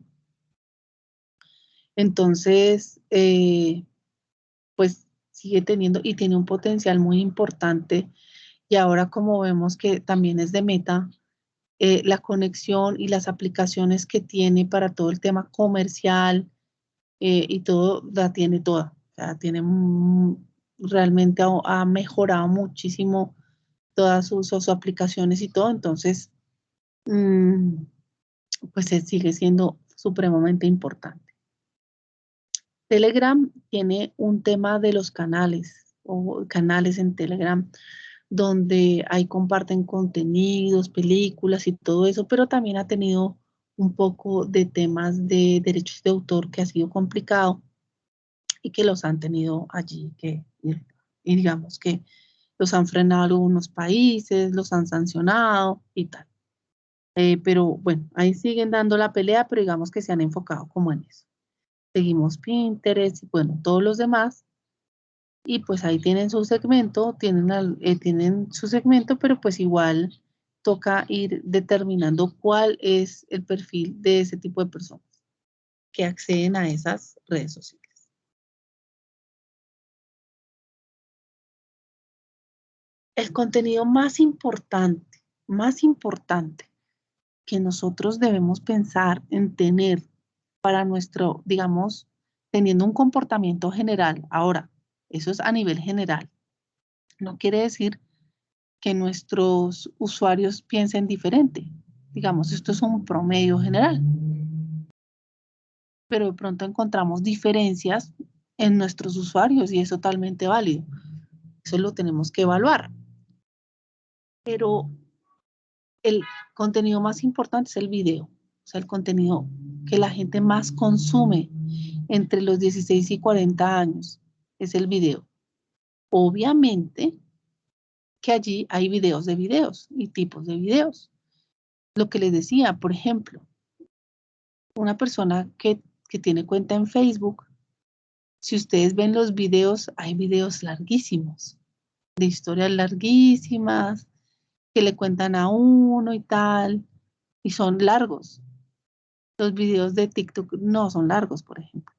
[SPEAKER 1] Entonces, pues sigue teniendo y tiene un potencial muy importante. Y ahora, como vemos que también es de Meta, la conexión y las aplicaciones que tiene para todo el tema comercial y todo, la tiene toda. O sea, tiene realmente ha mejorado muchísimo todas sus aplicaciones y todo, entonces, pues sigue siendo supremamente importante. Telegram tiene un tema de los canales, o canales en Telegram, donde ahí comparten contenidos, películas y todo eso, pero también ha tenido un poco de temas de derechos de autor que ha sido complicado y que los han tenido allí, y digamos que los han frenado algunos países, los han sancionado y tal. Pero bueno, ahí siguen dando la pelea, pero digamos que se han enfocado como en eso. Seguimos Pinterest y bueno, todos los demás. Y pues ahí tienen su segmento, tienen su segmento, pero pues igual toca ir determinando cuál es el perfil de ese tipo de personas que acceden a esas redes sociales. El contenido más importante que nosotros debemos pensar en tener para nuestro, digamos, teniendo un comportamiento general. Ahora, eso es a nivel general. No quiere decir que nuestros usuarios piensen diferente. Digamos, esto es un promedio general. Pero de pronto encontramos diferencias en nuestros usuarios y es totalmente válido. Eso lo tenemos que evaluar. Pero el contenido más importante es el video. O sea, el contenido que la gente más consume entre los 16 y 40 años es el video. Obviamente que allí hay videos de videos y tipos de videos. Lo que les decía, por ejemplo, una persona que tiene cuenta en Facebook, si ustedes ven los videos, hay videos larguísimos, de historias larguísimas, que le cuentan a uno y tal, y son largos. Los videos de TikTok no son largos, por ejemplo.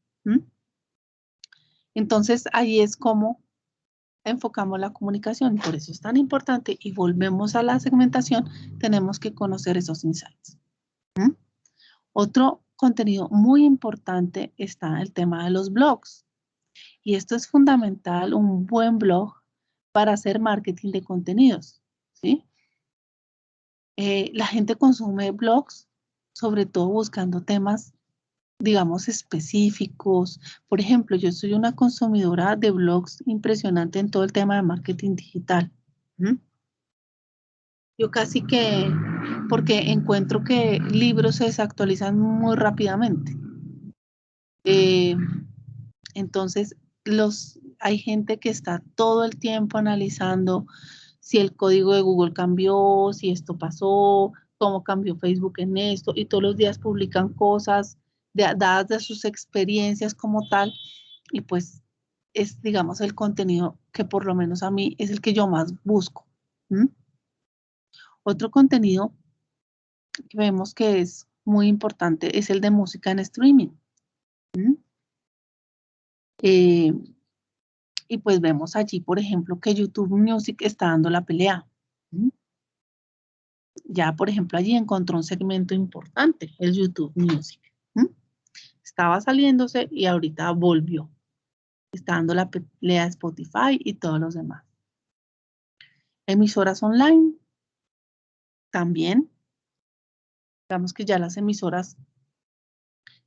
[SPEAKER 1] Entonces, ahí es como enfocamos la comunicación, por eso es tan importante, y volvemos a la segmentación, tenemos que conocer esos insights. Otro contenido muy importante está el tema de los blogs. Y esto es fundamental, un buen blog para hacer marketing de contenidos, ¿sí? La gente consume blogs, sobre todo buscando temas, digamos, específicos. Por ejemplo, yo soy una consumidora de blogs impresionante en todo el tema de marketing digital. Yo casi que, porque encuentro que libros se desactualizan muy rápidamente. Entonces, hay gente que está todo el tiempo analizando si el código de Google cambió, si esto pasó, cómo cambió Facebook en esto, y todos los días publican cosas dadas de sus experiencias como tal, y pues es, digamos, el contenido que por lo menos a mí es el que yo más busco. Otro contenido que vemos que es muy importante es el de música en streaming. Y pues vemos allí, por ejemplo, que YouTube Music está dando la pelea. Ya, por ejemplo, allí encontró un segmento importante, el YouTube Music. Estaba saliéndose y ahorita volvió. Está dando la pelea a Spotify y todos los demás. Emisoras online, también. Digamos que ya las emisoras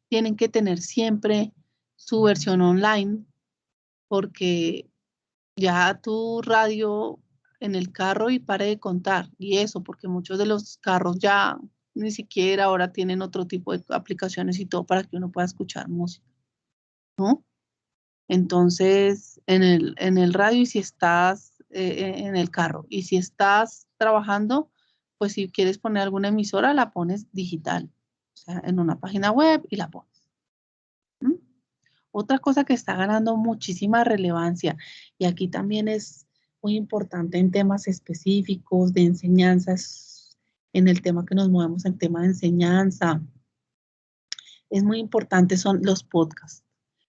[SPEAKER 1] tienen que tener siempre su versión online, porque ya tu radio en el carro y pare de contar. Y eso, porque muchos de los carros ya ni siquiera ahora tienen otro tipo de aplicaciones y todo para que uno pueda escuchar música, ¿no? Entonces, en el radio y si estás en el carro. Y si estás trabajando, pues si quieres poner alguna emisora, la pones digital. O sea, en una página web y la pones. Otra cosa que está ganando muchísima relevancia, y aquí también es muy importante en temas específicos de enseñanzas, en el tema que nos movemos, en tema de enseñanza, es muy importante son los podcasts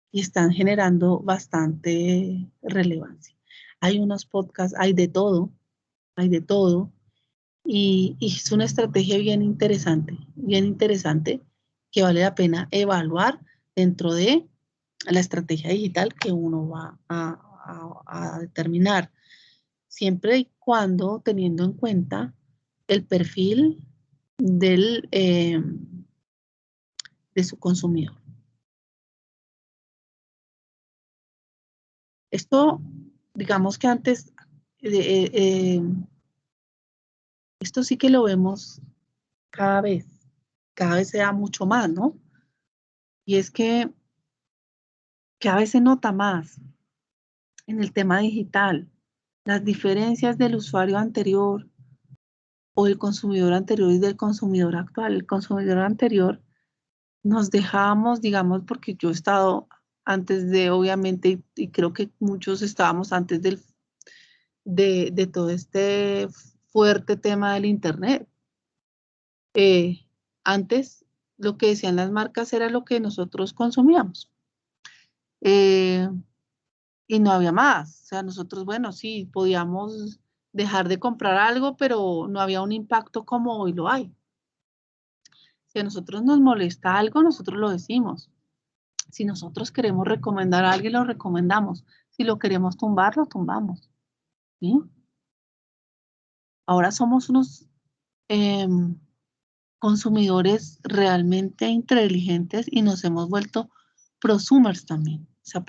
[SPEAKER 1] y están generando bastante relevancia. Hay unos podcasts, hay de todo, y es una estrategia bien interesante que vale la pena evaluar dentro de la estrategia digital que uno va a determinar, siempre y cuando teniendo en cuenta el perfil de su consumidor. Esto, digamos que antes, esto sí que lo vemos cada vez se da mucho más, ¿no? Y es que cada vez se nota más en el tema digital las diferencias del usuario anterior o del consumidor anterior y del consumidor actual. El consumidor anterior nos dejamos, digamos, porque yo he estado antes de, obviamente, y creo que muchos estábamos antes de todo este fuerte tema del Internet. Antes, lo que decían las marcas era lo que nosotros consumíamos. Y no había más. O sea, nosotros, bueno, sí, podíamos dejar de comprar algo, pero no había un impacto como hoy lo hay. Si a nosotros nos molesta algo, nosotros lo decimos. Si nosotros queremos recomendar a alguien, lo recomendamos. Si lo queremos tumbar, lo tumbamos. ¿Sí? Ahora somos unos consumidores realmente inteligentes y nos hemos vuelto prosumers también. O sea,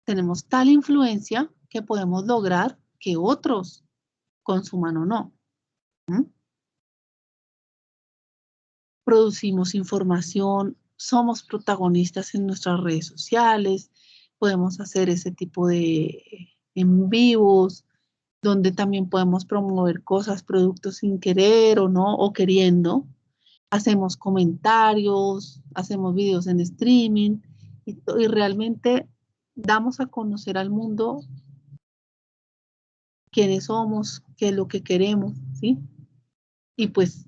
[SPEAKER 1] tenemos tal influencia que podemos lograr que otros consuman o no. ¿Mm? Producimos información, somos protagonistas en nuestras redes sociales, podemos hacer ese tipo de en vivos, donde también podemos promover cosas, productos sin querer o no, o queriendo. Hacemos comentarios, hacemos videos en streaming y realmente damos a conocer al mundo quiénes somos, qué es lo que queremos, ¿sí? Y pues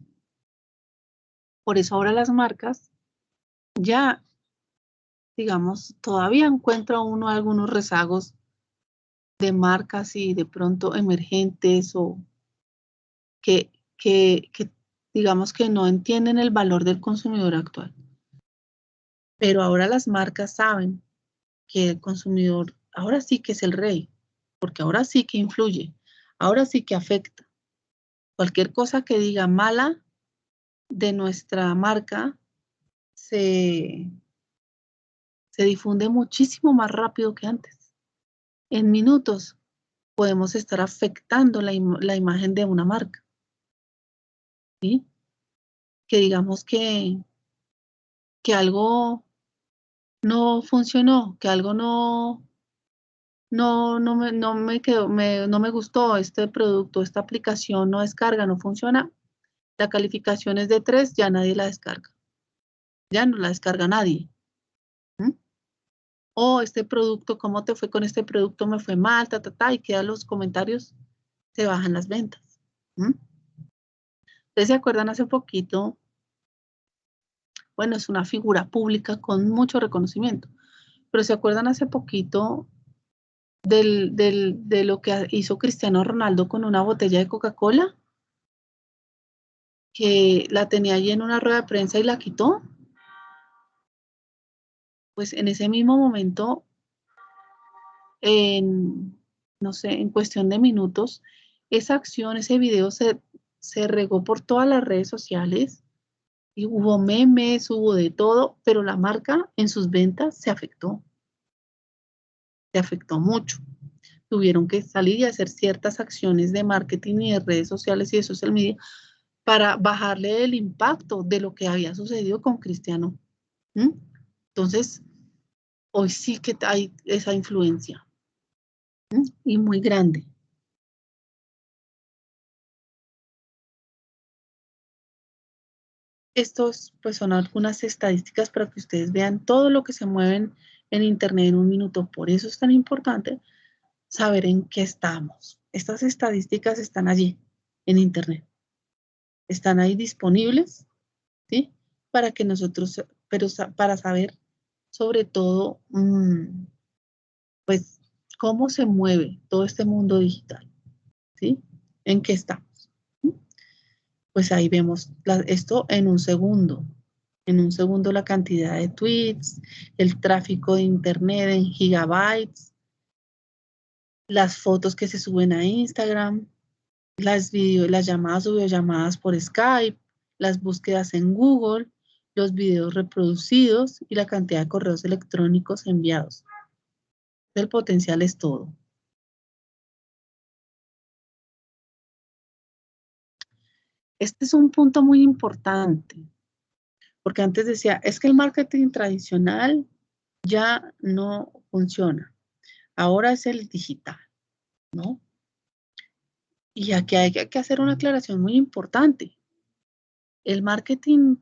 [SPEAKER 1] por eso ahora las marcas ya, digamos, todavía encuentra uno algunos rezagos de marcas y de pronto emergentes o que digamos que no entienden el valor del consumidor actual. Pero ahora las marcas saben que el consumidor ahora sí que es el rey, porque ahora sí que influye, ahora sí que afecta. Cualquier cosa que diga mala de nuestra marca se difunde muchísimo más rápido que antes. En minutos podemos estar afectando la imagen de una marca. ¿Sí? Que digamos que algo no funcionó, que algo no me quedó, no me gustó este producto, esta aplicación no descarga, no funciona. La calificación es de 3, ya nadie la descarga. Ya no la descarga nadie. ¿Mm? O este producto, ¿cómo te fue con este producto? Me fue mal, y quedan los comentarios, se bajan las ventas. ¿Mm? ¿Ustedes se acuerdan hace poquito? Bueno, es una figura pública con mucho reconocimiento, pero ¿se acuerdan hace poquito de lo que hizo Cristiano Ronaldo con una botella de Coca-Cola? Que la tenía allí en una rueda de prensa y la quitó. Pues en ese mismo momento, no sé, en cuestión de minutos, esa acción, ese video se regó por todas las redes sociales y hubo memes, hubo de todo, pero la marca en sus ventas se afectó mucho. Tuvieron que salir y hacer ciertas acciones de marketing y de redes sociales y de social media para bajarle el impacto de lo que había sucedido con Cristiano. ¿Mm? Entonces, hoy sí que hay esa influencia. ¿Mm? Y muy grande. Estos pues son algunas estadísticas para que ustedes vean todo lo que se mueve en Internet en un minuto. Por eso es tan importante saber en qué estamos. Estas estadísticas están allí en Internet. Están ahí disponibles, ¿sí? Para que nosotros, pero para saber sobre todo, pues, cómo se mueve todo este mundo digital, ¿sí? ¿En qué estamos? Pues ahí vemos esto en un segundo. En un segundo la cantidad de tweets, el tráfico de Internet en gigabytes, las fotos que se suben a Instagram, las llamadas o videollamadas por Skype, las búsquedas en Google, los videos reproducidos y la cantidad de correos electrónicos enviados. El potencial es todo. Este es un punto muy importante, porque antes decía, es que el marketing tradicional ya no funciona. Ahora es el digital, ¿no? Y aquí hay que hacer una aclaración muy importante. El marketing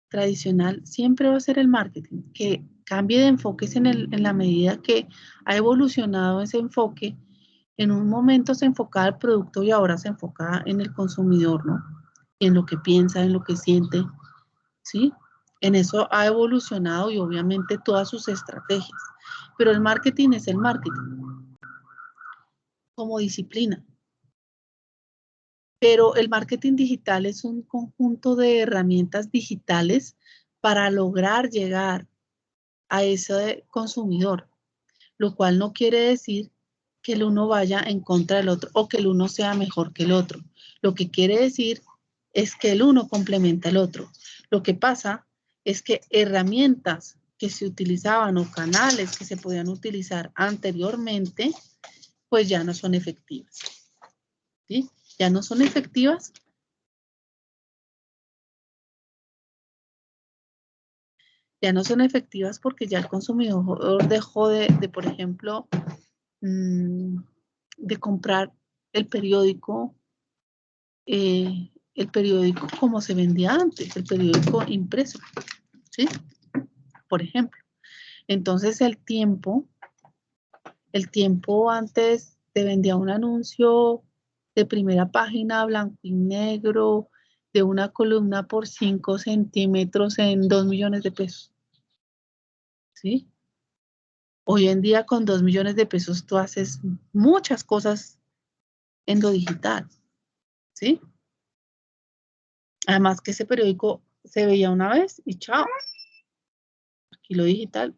[SPEAKER 1] tradicional siempre va a ser el marketing, que cambie de enfoques en la medida que ha evolucionado ese enfoque. En un momento se enfocaba el producto y ahora se enfoca en el consumidor, ¿no? En lo que piensa, en lo que siente, ¿sí? En eso ha evolucionado y obviamente todas sus estrategias. Pero el marketing es el marketing como disciplina. Pero el marketing digital es un conjunto de herramientas digitales para lograr llegar a ese consumidor, lo cual no quiere decir que el uno vaya en contra del otro o que el uno sea mejor que el otro. Lo que quiere decir es que el uno complementa al otro. Lo que pasa es que herramientas que se utilizaban o canales que se podían utilizar anteriormente, pues ya no son efectivas. ¿Sí? Ya no son efectivas. Ya no son efectivas porque ya el consumidor dejó por ejemplo, de comprar el periódico como se vendía antes, el periódico impreso, ¿sí? Por ejemplo. Entonces el tiempo antes te vendía un anuncio de primera página, blanco y negro, de una columna por 5 centímetros en 2 millones de pesos, ¿sí? Hoy en día con 2 millones de pesos tú haces muchas cosas en lo digital, ¿sí? Además que ese periódico se veía una vez y chao. Aquí lo digital,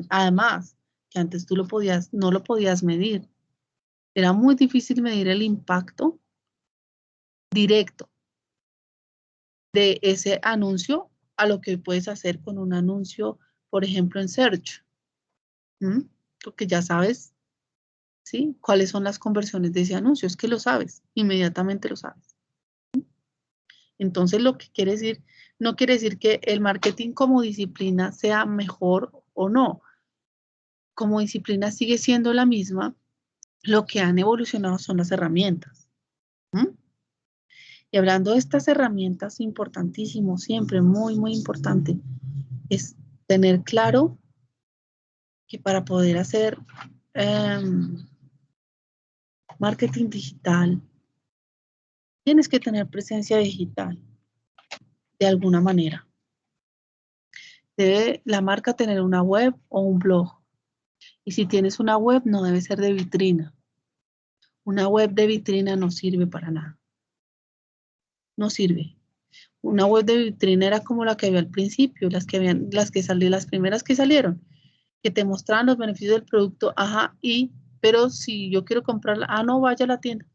[SPEAKER 1] además que antes tú no lo podías medir. Era muy difícil medir el impacto directo de ese anuncio a lo que puedes hacer con un anuncio, por ejemplo, en Search. Porque ya sabes, ¿sí? Cuáles son las conversiones de ese anuncio. Es que lo sabes, inmediatamente lo sabes. Entonces, lo que quiere decir, no quiere decir que el marketing como disciplina sea mejor o no. Como disciplina sigue siendo la misma, lo que han evolucionado son las herramientas. Y hablando de estas herramientas, importantísimo, siempre muy, muy importante, es tener claro que para poder hacer marketing digital, tienes que tener presencia digital de alguna manera. Debe la marca tener una web o un blog. Y si tienes una web, no debe ser de vitrina. Una web de vitrina no sirve para nada. No sirve. Una web de vitrina era como la que había al principio, las primeras que salieron, que te mostraban los beneficios del producto, pero si yo quiero comprarla, no vaya a la tienda.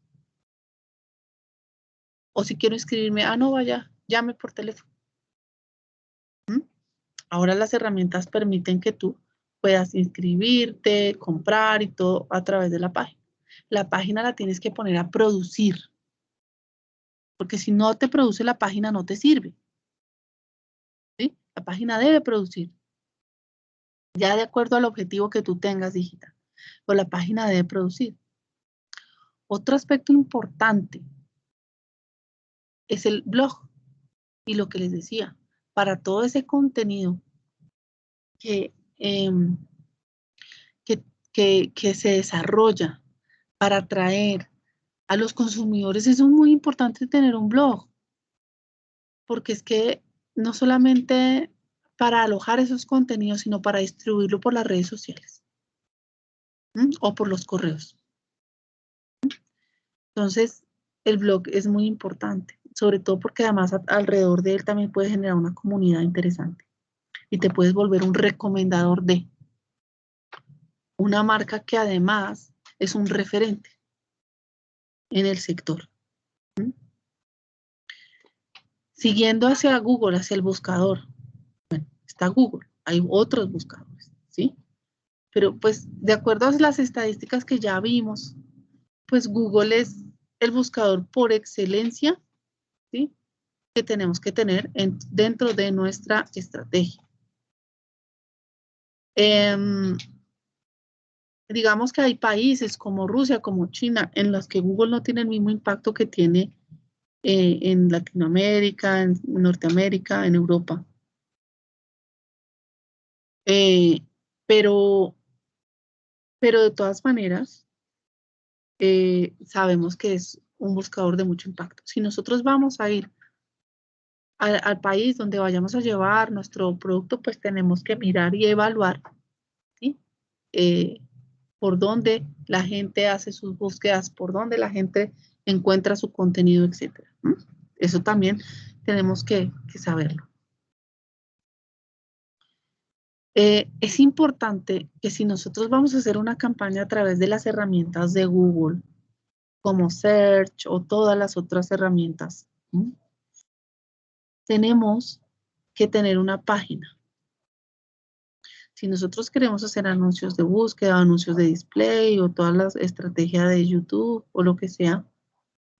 [SPEAKER 1] O si quiero inscribirme, no vaya, llame por teléfono. Ahora las herramientas permiten que tú puedas inscribirte, comprar y todo a través de la página. La página la tienes que poner a producir, porque si no te produce la página no te sirve. ¿Sí? La página debe producir, ya de acuerdo al objetivo que tú tengas digital, pero la página debe producir. Otro aspecto importante es el blog y lo que les decía, para todo ese contenido que, que se desarrolla para atraer a los consumidores, eso es muy importante tener un blog, porque es que no solamente para alojar esos contenidos, sino para distribuirlo por las redes sociales o por los correos. Entonces, el blog es muy importante, sobre todo porque además alrededor de él también puedes generar una comunidad interesante y te puedes volver un recomendador de una marca que además es un referente en el sector. Siguiendo hacia Google, hacia el buscador. Bueno, está Google, hay otros buscadores, ¿sí? Pero pues de acuerdo a las estadísticas que ya vimos, pues Google es el buscador por excelencia, ¿sí? Que tenemos que tener dentro de nuestra estrategia. Digamos que hay países como Rusia, como China, en los que Google no tiene el mismo impacto que tiene en Latinoamérica, en Norteamérica, en Europa. Pero de todas maneras, sabemos que es un buscador de mucho impacto. Si nosotros vamos a ir al país donde vayamos a llevar nuestro producto, pues tenemos que mirar y evaluar, ¿sí? Por dónde la gente hace sus búsquedas, por dónde la gente encuentra su contenido, etc. Eso también tenemos que saberlo. Es importante que si nosotros vamos a hacer una campaña a través de las herramientas de Google, como Search o todas las otras herramientas, tenemos que tener una página. Si nosotros queremos hacer anuncios de búsqueda, anuncios de display o todas las estrategias de YouTube o lo que sea,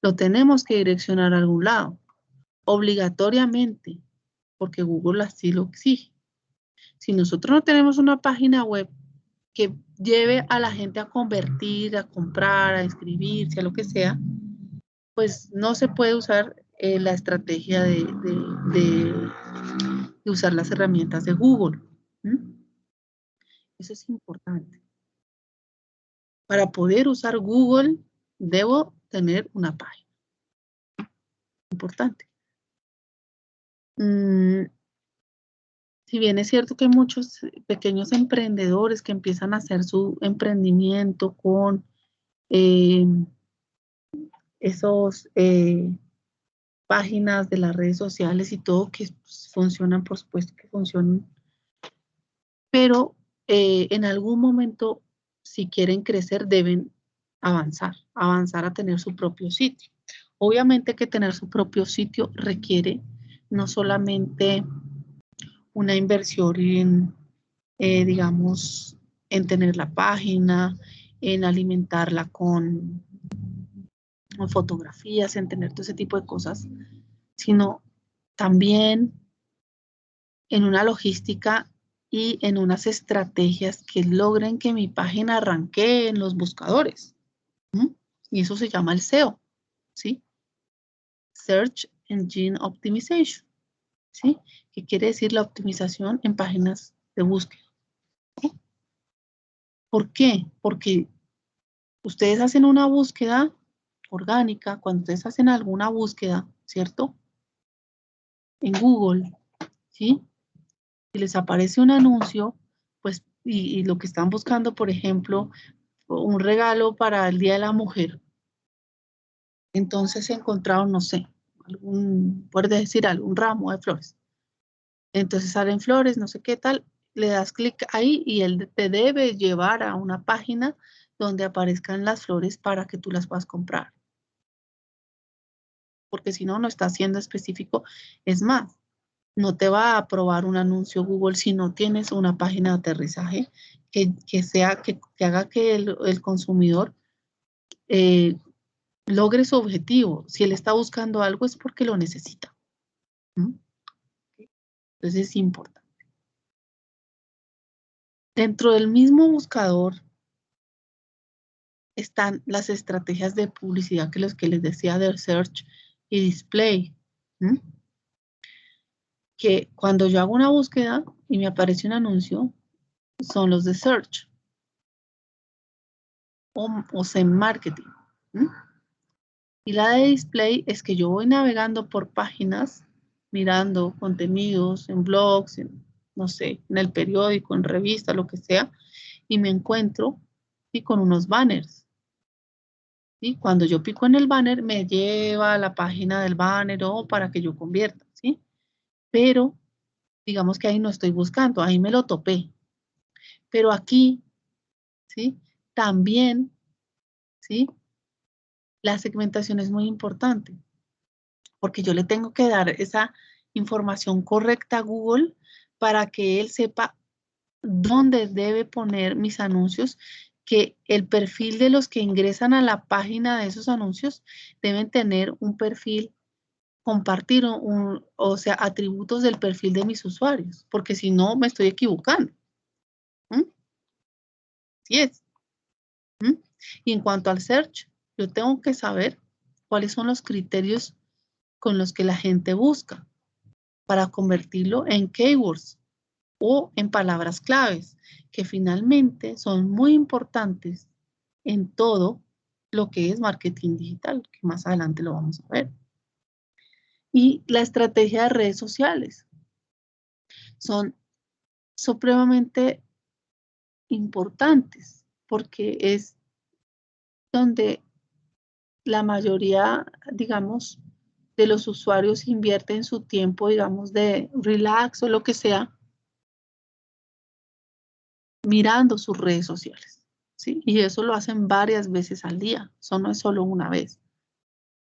[SPEAKER 1] lo tenemos que direccionar a algún lado, obligatoriamente, porque Google así lo exige. Si nosotros no tenemos una página web que lleve a la gente a convertir, a comprar, a inscribirse, a lo que sea, pues no se puede usar la estrategia de usar las herramientas de Google. Eso es importante. Para poder usar Google, debo tener una página. Importante. Si bien es cierto que hay muchos pequeños emprendedores que empiezan a hacer su emprendimiento con esos páginas de las redes sociales y todo, que funcionan, por supuesto que funcionan, pero en algún momento, si quieren crecer, deben avanzar a tener su propio sitio. Obviamente que tener su propio sitio requiere no solamente una inversión en, digamos, en tener la página, en alimentarla con fotografías, en tener todo ese tipo de cosas, sino también en una logística y en unas estrategias que logren que mi página arranque en los buscadores. Y eso se llama el SEO, ¿sí? Search Engine Optimization, ¿sí? Que quiere decir la optimización en páginas de búsqueda. ¿Sí? ¿Por qué? Porque ustedes hacen una búsqueda orgánica, cuando ustedes hacen alguna búsqueda, ¿cierto? En Google, ¿sí? Si les aparece un anuncio, pues, y lo que están buscando, por ejemplo, un regalo para el Día de la Mujer, entonces encontraron, no sé, puedes decir algún ramo de flores. Entonces salen flores, no sé qué tal, le das clic ahí y él te debe llevar a una página donde aparezcan las flores para que tú las puedas comprar. Porque si no, no está siendo específico. Es más, no te va a aprobar un anuncio Google si no tienes una página de aterrizaje que haga que el consumidor logre su objetivo. Si él está buscando algo es porque lo necesita. Entonces es importante. Dentro del mismo buscador están las estrategias de publicidad que les decía de search y display. Que cuando yo hago una búsqueda y me aparece un anuncio, son los de search o SEM marketing. Y la de display es que yo voy navegando por páginas, mirando contenidos en blogs, no sé, en el periódico, en revista, lo que sea, y me encuentro con unos banners. ¿Sí? Cuando yo pico en el banner, me lleva a la página del banner o para que yo convierta, ¿sí? Pero, digamos que ahí no estoy buscando, ahí me lo topé. Pero aquí, ¿sí? También, ¿sí? La segmentación es muy importante. porque yo le tengo que dar esa información correcta a Google para que él sepa dónde debe poner mis anuncios, que el perfil de los que ingresan a la página de esos anuncios deben tener un perfil, compartir o sea, atributos del perfil de mis usuarios, porque si no me estoy equivocando. ¿Sí es? Y en cuanto al search, yo tengo que saber cuáles son los criterios con los que la gente busca para convertirlo en keywords o en palabras claves, que finalmente son muy importantes en todo lo que es marketing digital, que más adelante lo vamos a ver. Y la estrategia de redes sociales son supremamente importantes porque es donde la mayoría, digamos, de los usuarios invierten su tiempo, digamos, de relax o lo que sea, mirando sus redes sociales, ¿sí? Y eso lo hacen varias veces al día, eso no es solo una vez.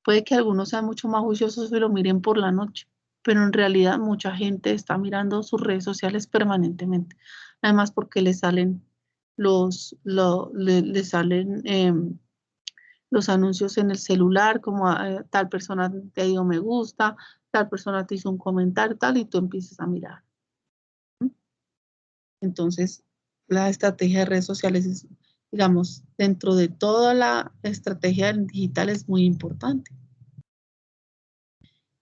[SPEAKER 1] Puede que algunos sean mucho más juiciosos y lo miren por la noche, pero en realidad mucha gente está mirando sus redes sociales permanentemente. Además porque le salen le salen los anuncios en el celular, como tal persona te ha ido me gusta, tal persona te hizo un comentario, tal, y tú empiezas a mirar. Entonces, la estrategia de redes sociales es, digamos, dentro de toda la estrategia digital es muy importante.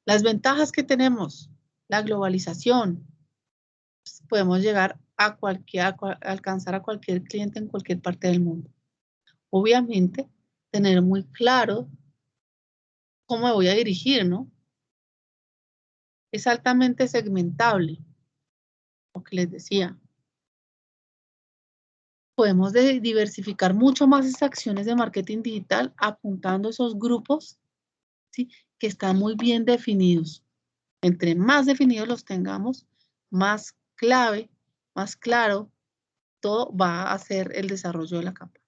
[SPEAKER 1] Las ventajas que tenemos, la globalización, pues, podemos llegar a alcanzar a cualquier cliente en cualquier parte del mundo. Obviamente, tener muy claro cómo me voy a dirigir, ¿no? Es altamente segmentable, lo que les decía. Podemos diversificar mucho más esas acciones de marketing digital apuntando a esos grupos, ¿sí?, que están muy bien definidos. Entre más definidos los tengamos, más clave, más claro, todo va a ser el desarrollo de la campaña.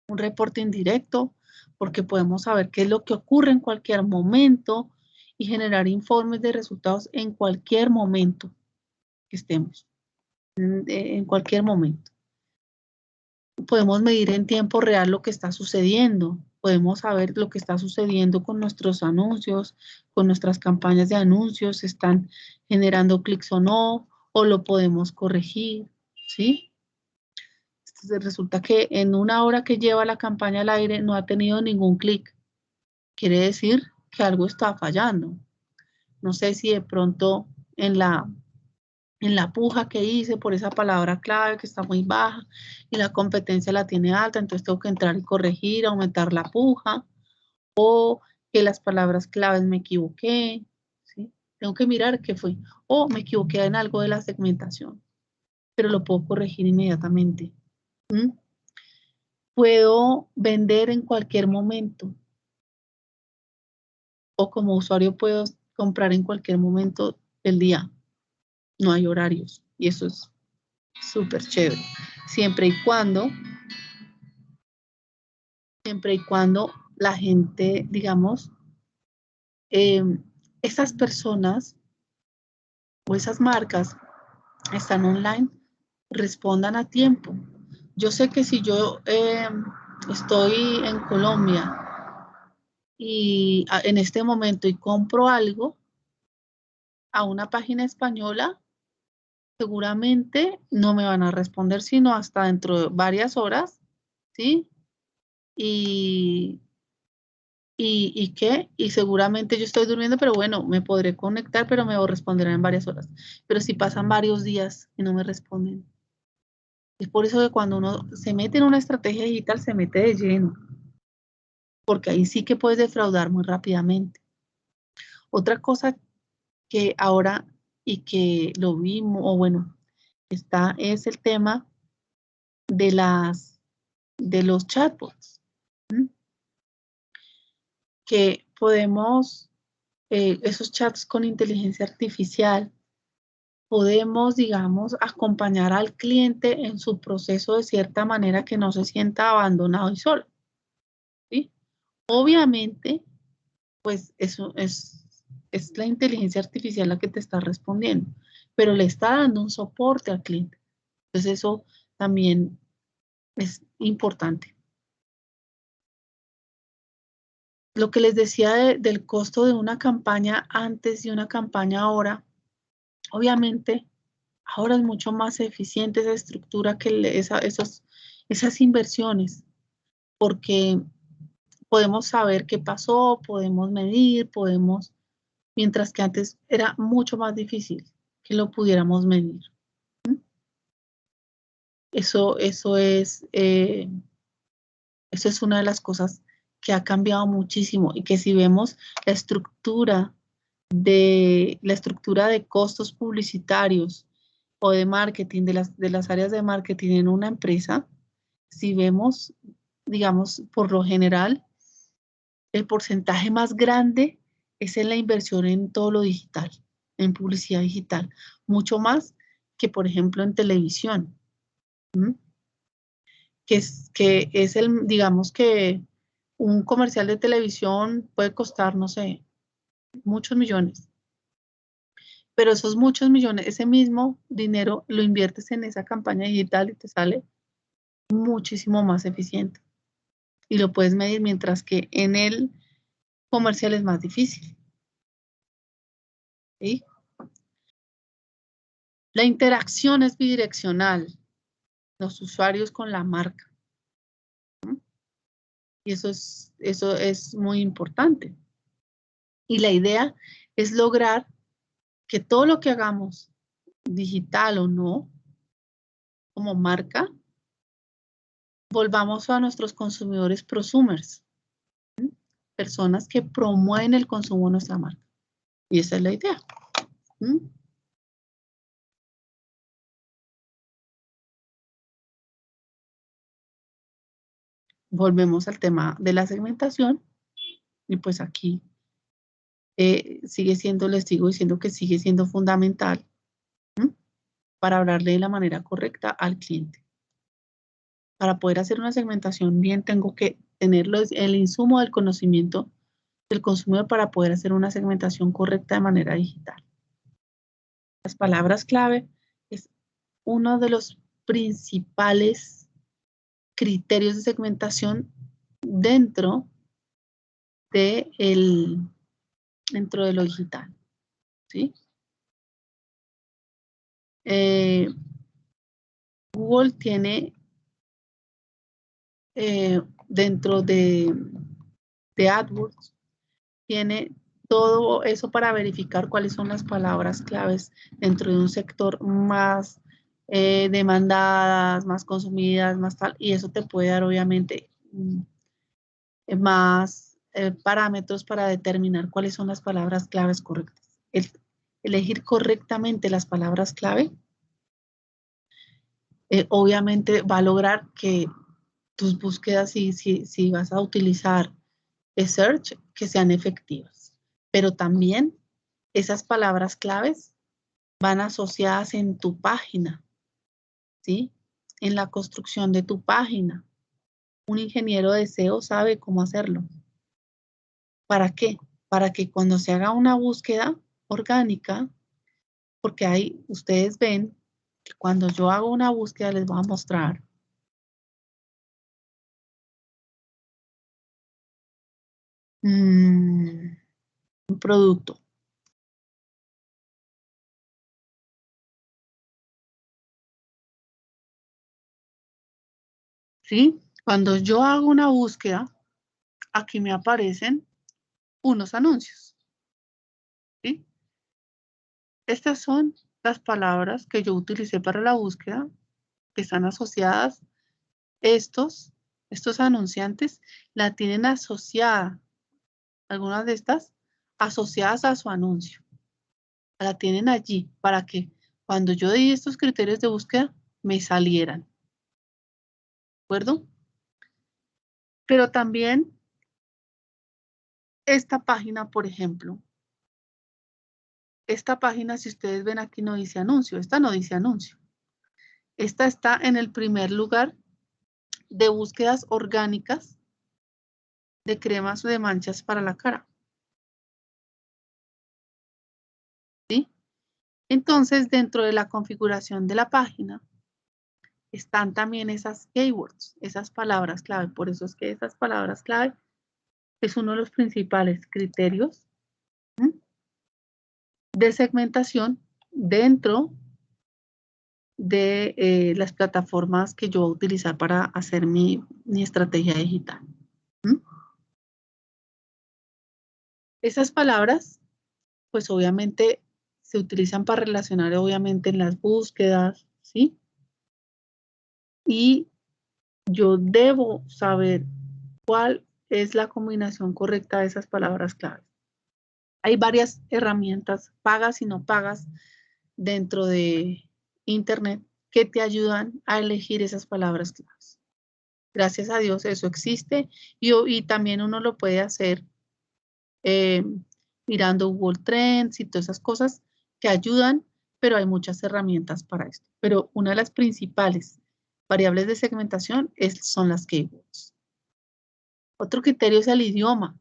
[SPEAKER 1] Un reporte indirecto, porque podemos saber qué es lo que ocurre en cualquier momento y generar informes de resultados en cualquier momento que estemos, en cualquier momento. Podemos medir en tiempo real lo que está sucediendo, podemos saber lo que está sucediendo con nuestros anuncios, con nuestras campañas de anuncios, están generando clics o lo podemos corregir, ¿sí? Entonces resulta que en una hora que lleva la campaña al aire no ha tenido ningún clic. Quiere decir que algo está fallando. No sé si de pronto en la puja que hice por esa palabra clave que está muy baja y la competencia la tiene alta, entonces tengo que entrar y corregir, aumentar la puja, o que las palabras claves me equivoqué, ¿sí? Tengo que mirar qué fue, o me equivoqué en algo de la segmentación, pero lo puedo corregir inmediatamente. Puedo vender en cualquier momento, o como usuario puedo comprar en cualquier momento del día. No hay horarios y eso es súper chévere. Siempre y cuando la gente, digamos, esas personas o esas marcas están online, respondan a tiempo. Yo sé que si yo estoy en Colombia y en este momento y compro algo a una página española, seguramente no me van a responder sino hasta dentro de varias horas, ¿sí? Y seguramente yo estoy durmiendo, pero bueno, me podré conectar, pero me responderán en varias horas. Pero si pasan varios días y no me responden. Es por eso que cuando uno se mete en una estrategia digital, se mete de lleno. Porque ahí sí que puedes defraudar muy rápidamente. Otra cosa que ahora y que lo vimos, o bueno, es el tema de los chatbots. Que podemos, esos chats con inteligencia artificial, podemos, digamos, acompañar al cliente en su proceso de cierta manera que no se sienta abandonado y solo, ¿sí? Obviamente, pues eso es la inteligencia artificial la que te está respondiendo, pero le está dando un soporte al cliente. Entonces eso también es importante. Lo que les decía del costo de una campaña antes y una campaña ahora, obviamente ahora es mucho más eficiente esa estructura que esas inversiones, porque podemos saber qué pasó, podemos medir, mientras que antes era mucho más difícil que lo pudiéramos medir. Eso es una de las cosas que ha cambiado muchísimo y que si vemos la estructura de costos publicitarios o de marketing, de las áreas de marketing en una empresa, si vemos, digamos, por lo general, el porcentaje más grande es en la inversión en todo lo digital, en publicidad digital, mucho más que, por ejemplo, en televisión. ¿Mm? Que es digamos que un comercial de televisión puede costar, no sé, muchos millones. Pero esos muchos millones, ese mismo dinero lo inviertes en esa campaña digital y te sale muchísimo más eficiente. Y lo puedes medir, mientras que en el comercial es más difícil. ¿Sí? La interacción es bidireccional, los usuarios con la marca. Y eso es muy importante. Y la idea es lograr que todo lo que hagamos, digital o no, como marca, volvamos a nuestros consumidores prosumers, personas que promueven el consumo de nuestra marca. Y esa es la idea. Volvemos al tema de la segmentación y pues aquí sigue siendo, les sigo diciendo que sigue siendo fundamental para hablarle de la manera correcta al cliente. Para poder hacer una segmentación bien, tengo que tener el insumo del conocimiento del consumidor para poder hacer una segmentación correcta de manera digital. Las palabras clave es uno de los principales criterios de segmentación dentro de lo digital, ¿sí? Google tiene dentro de AdWords, tiene todo eso para verificar cuáles son las palabras claves dentro de un sector más demandadas, más consumidas, más tal, y eso te puede dar obviamente más parámetros para determinar cuáles son las palabras claves correctas. Elegir correctamente las palabras clave obviamente va a lograr que tus búsquedas, si vas a utilizar search, que sean efectivas. Pero también esas palabras claves van asociadas en tu página, ¿sí? En la construcción de tu página. Un ingeniero de SEO sabe cómo hacerlo. ¿Para qué? Para que cuando se haga una búsqueda orgánica, porque ahí ustedes ven que cuando yo hago una búsqueda les voy a mostrar un producto. ¿Sí? Cuando yo hago una búsqueda, aquí me aparecen unos anuncios. ¿Sí? Estas son las palabras que yo utilicé para la búsqueda, que están asociadas. Estos anunciantes la tienen asociada, algunas de estas, asociadas a su anuncio. La tienen allí para que cuando yo di estos criterios de búsqueda, me salieran. ¿De acuerdo? Pero también esta página, por ejemplo, esta página, si ustedes ven aquí, no dice anuncio. Esta no dice anuncio. Esta está en el primer lugar de búsquedas orgánicas de cremas o de manchas para la cara. Entonces, dentro de la configuración de la página, están también esas keywords, esas palabras clave. Por eso es que esas palabras clave es uno de los principales criterios de segmentación dentro de las plataformas que yo voy a utilizar para hacer mi estrategia digital. Esas palabras, pues obviamente se utilizan para relacionar obviamente en las búsquedas, ¿sí? Y yo debo saber cuál es la combinación correcta de esas palabras clave. Hay varias herramientas, pagas y no pagas, dentro de Internet que te ayudan a elegir esas palabras claves. Gracias a Dios eso existe y también uno lo puede hacer mirando Google Trends y todas esas cosas que ayudan, pero hay muchas herramientas para esto. Pero una de las principales variables de segmentación son las keywords. Otro criterio es el idioma.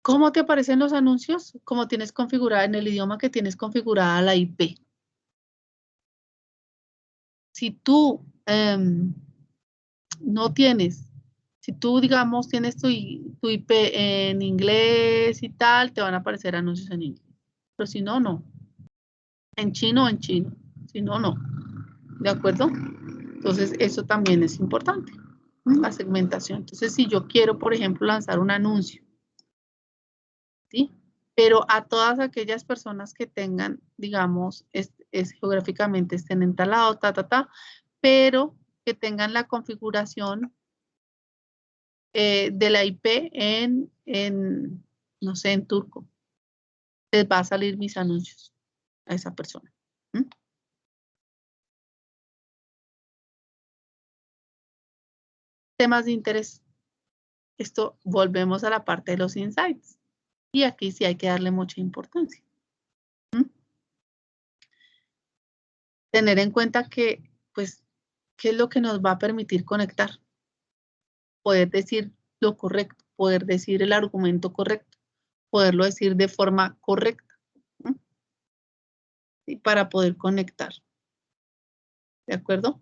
[SPEAKER 1] ¿Cómo te aparecen los anuncios? Como tienes configurada en el idioma que tienes configurada la IP. Si tú no tienes, si tú, digamos, tienes tu IP en inglés y tal, te van a aparecer anuncios en inglés. Pero si no, no. En chino, en chino. Si no, no. ¿De acuerdo? Entonces, eso también es importante. La segmentación. Entonces, si yo quiero, por ejemplo, lanzar un anuncio, ¿sí? Pero a todas aquellas personas que tengan, digamos, geográficamente estén en tal lado, pero que tengan la configuración de la IP no sé, en turco. Les va a salir mis anuncios a esa persona. Temas de interés. Esto volvemos a la parte de los insights. Y aquí sí hay que darle mucha importancia. Tener en cuenta que, pues, ¿qué es lo que nos va a permitir conectar? Poder decir lo correcto, poder decir el argumento correcto, poderlo decir de forma correcta. ¿Sí? Para poder conectar. ¿De acuerdo?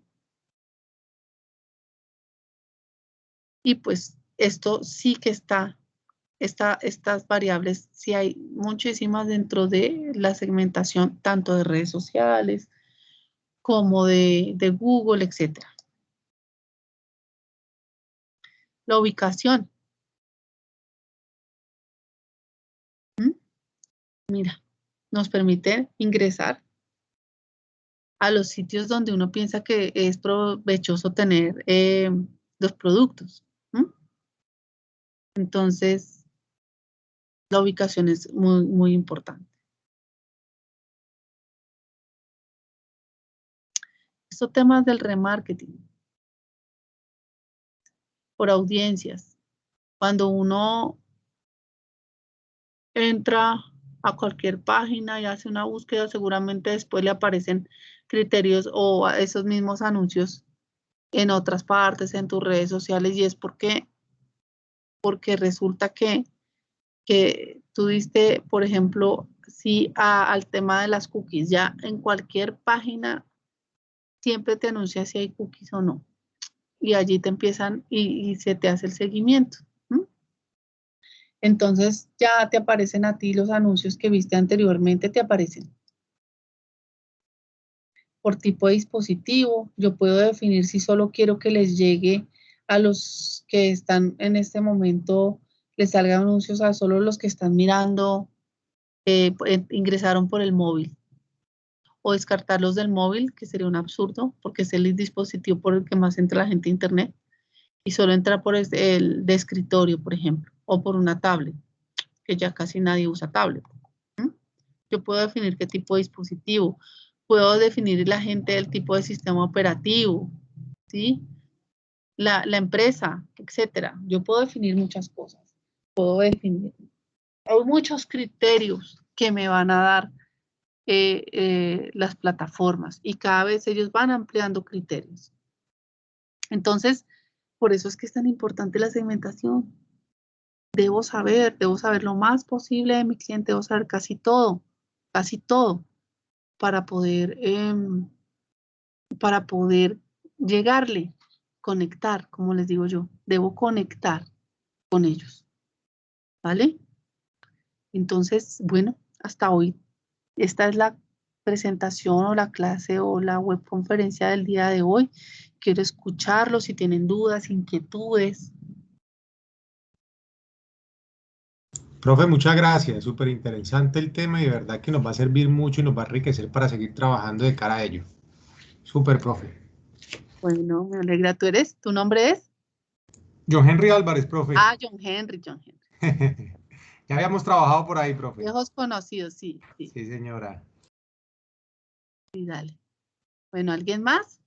[SPEAKER 1] Y pues esto sí que estas variables, sí hay muchísimas dentro de la segmentación, tanto de redes sociales como de Google, etcétera. La ubicación. Mira, nos permite ingresar a los sitios donde uno piensa que es provechoso tener los productos. Entonces, la ubicación es muy, muy importante. Estos temas del remarketing por audiencias. Cuando uno entra a cualquier página y hace una búsqueda, seguramente después le aparecen criterios o esos mismos anuncios en otras partes, en tus redes sociales, y es porque resulta que tú diste, por ejemplo, sí al tema de las cookies, ya en cualquier página siempre te anuncia si hay cookies o no, y allí te empiezan y se te hace el seguimiento. Entonces ya te aparecen a ti los anuncios que viste anteriormente, te aparecen. Por tipo de dispositivo, yo puedo definir si solo quiero que les llegue a los que están en este momento, les salgan anuncios a solo los que están mirando, ingresaron por el móvil. O descartarlos del móvil, que sería un absurdo, porque es el dispositivo por el que más entra la gente a internet. Y solo entra por el de escritorio, por ejemplo, o por una tablet, que ya casi nadie usa tablet. Yo puedo definir qué tipo de dispositivo, puedo definir la gente del tipo de sistema operativo, ¿sí? La empresa, etcétera. Yo puedo definir muchas cosas. Puedo definir. Hay muchos criterios que me van a dar las plataformas y cada vez ellos van ampliando criterios. Entonces, por eso es que es tan importante la segmentación. Debo saber lo más posible de mi cliente, debo saber casi todo. casi todo para poder llegarle, conectar, como les digo yo, debo conectar con ellos, ¿vale? Entonces, bueno, hasta hoy, esta es la presentación o la clase o la webconferencia del día de hoy. Quiero escucharlos si tienen dudas, inquietudes.
[SPEAKER 3] Profe, muchas gracias. Súper interesante el tema y de verdad que nos va a servir mucho y nos va a enriquecer para seguir trabajando de cara a ello. Súper, profe.
[SPEAKER 1] Bueno, me alegra. ¿Tu nombre es?
[SPEAKER 3] John Henry Álvarez, profe.
[SPEAKER 1] Ah, John Henry.
[SPEAKER 3] Ya habíamos trabajado por ahí, profe.
[SPEAKER 1] Viejos conocidos, sí.
[SPEAKER 3] Sí, señora.
[SPEAKER 1] Sí, dale. Bueno, ¿alguien más?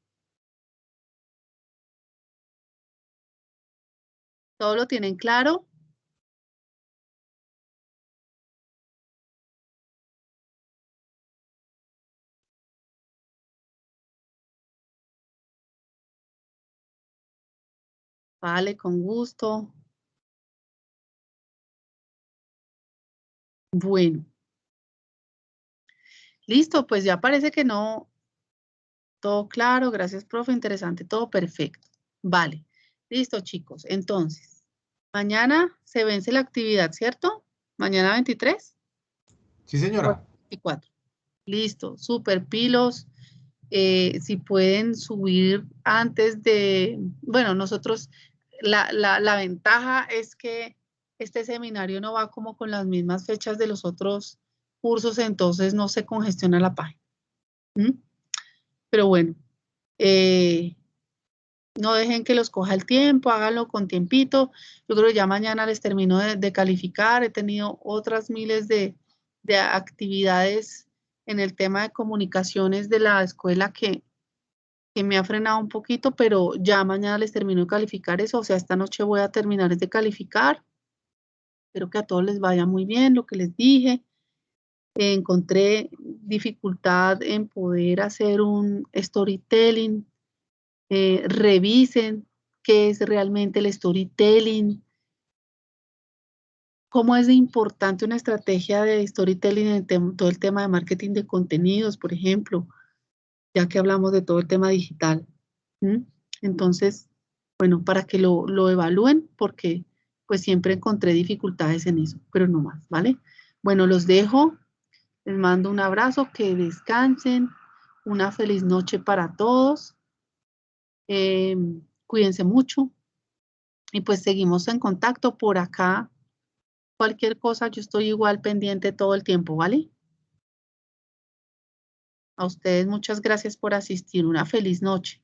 [SPEAKER 1] ¿Todo lo tienen claro? Vale, con gusto. Bueno. Listo, pues ya parece que no. Todo claro, gracias, profe. Interesante, todo perfecto. Vale. Listo, chicos. Entonces, mañana se vence la actividad, ¿cierto? Mañana 23.
[SPEAKER 3] Sí, señora.
[SPEAKER 1] 24. Listo, super pilos. Si pueden subir antes de, bueno, nosotros, la ventaja es que este seminario no va como con las mismas fechas de los otros cursos, entonces no se congestiona la página. Pero bueno, no dejen que los coja el tiempo, háganlo con tiempito. Yo creo que ya mañana les termino de calificar. He tenido otras miles de actividades en el tema de comunicaciones de la escuela que me ha frenado un poquito, pero ya mañana les termino de calificar eso. O sea, esta noche voy a terminar de calificar. Espero que a todos les vaya muy bien lo que les dije. Encontré dificultad en poder hacer un storytelling. Revisen qué es realmente el storytelling, cómo es de importante una estrategia de storytelling en todo el tema de marketing de contenidos, por ejemplo, ya que hablamos de todo el tema digital. Entonces, bueno, para que lo evalúen, porque pues siempre encontré dificultades en eso, pero no más, ¿vale? Bueno, los dejo, les mando un abrazo, que descansen, una feliz noche para todos, cuídense mucho y pues seguimos en contacto por acá. Cualquier cosa, yo estoy igual pendiente todo el tiempo, ¿vale? A ustedes muchas gracias por asistir, una feliz noche.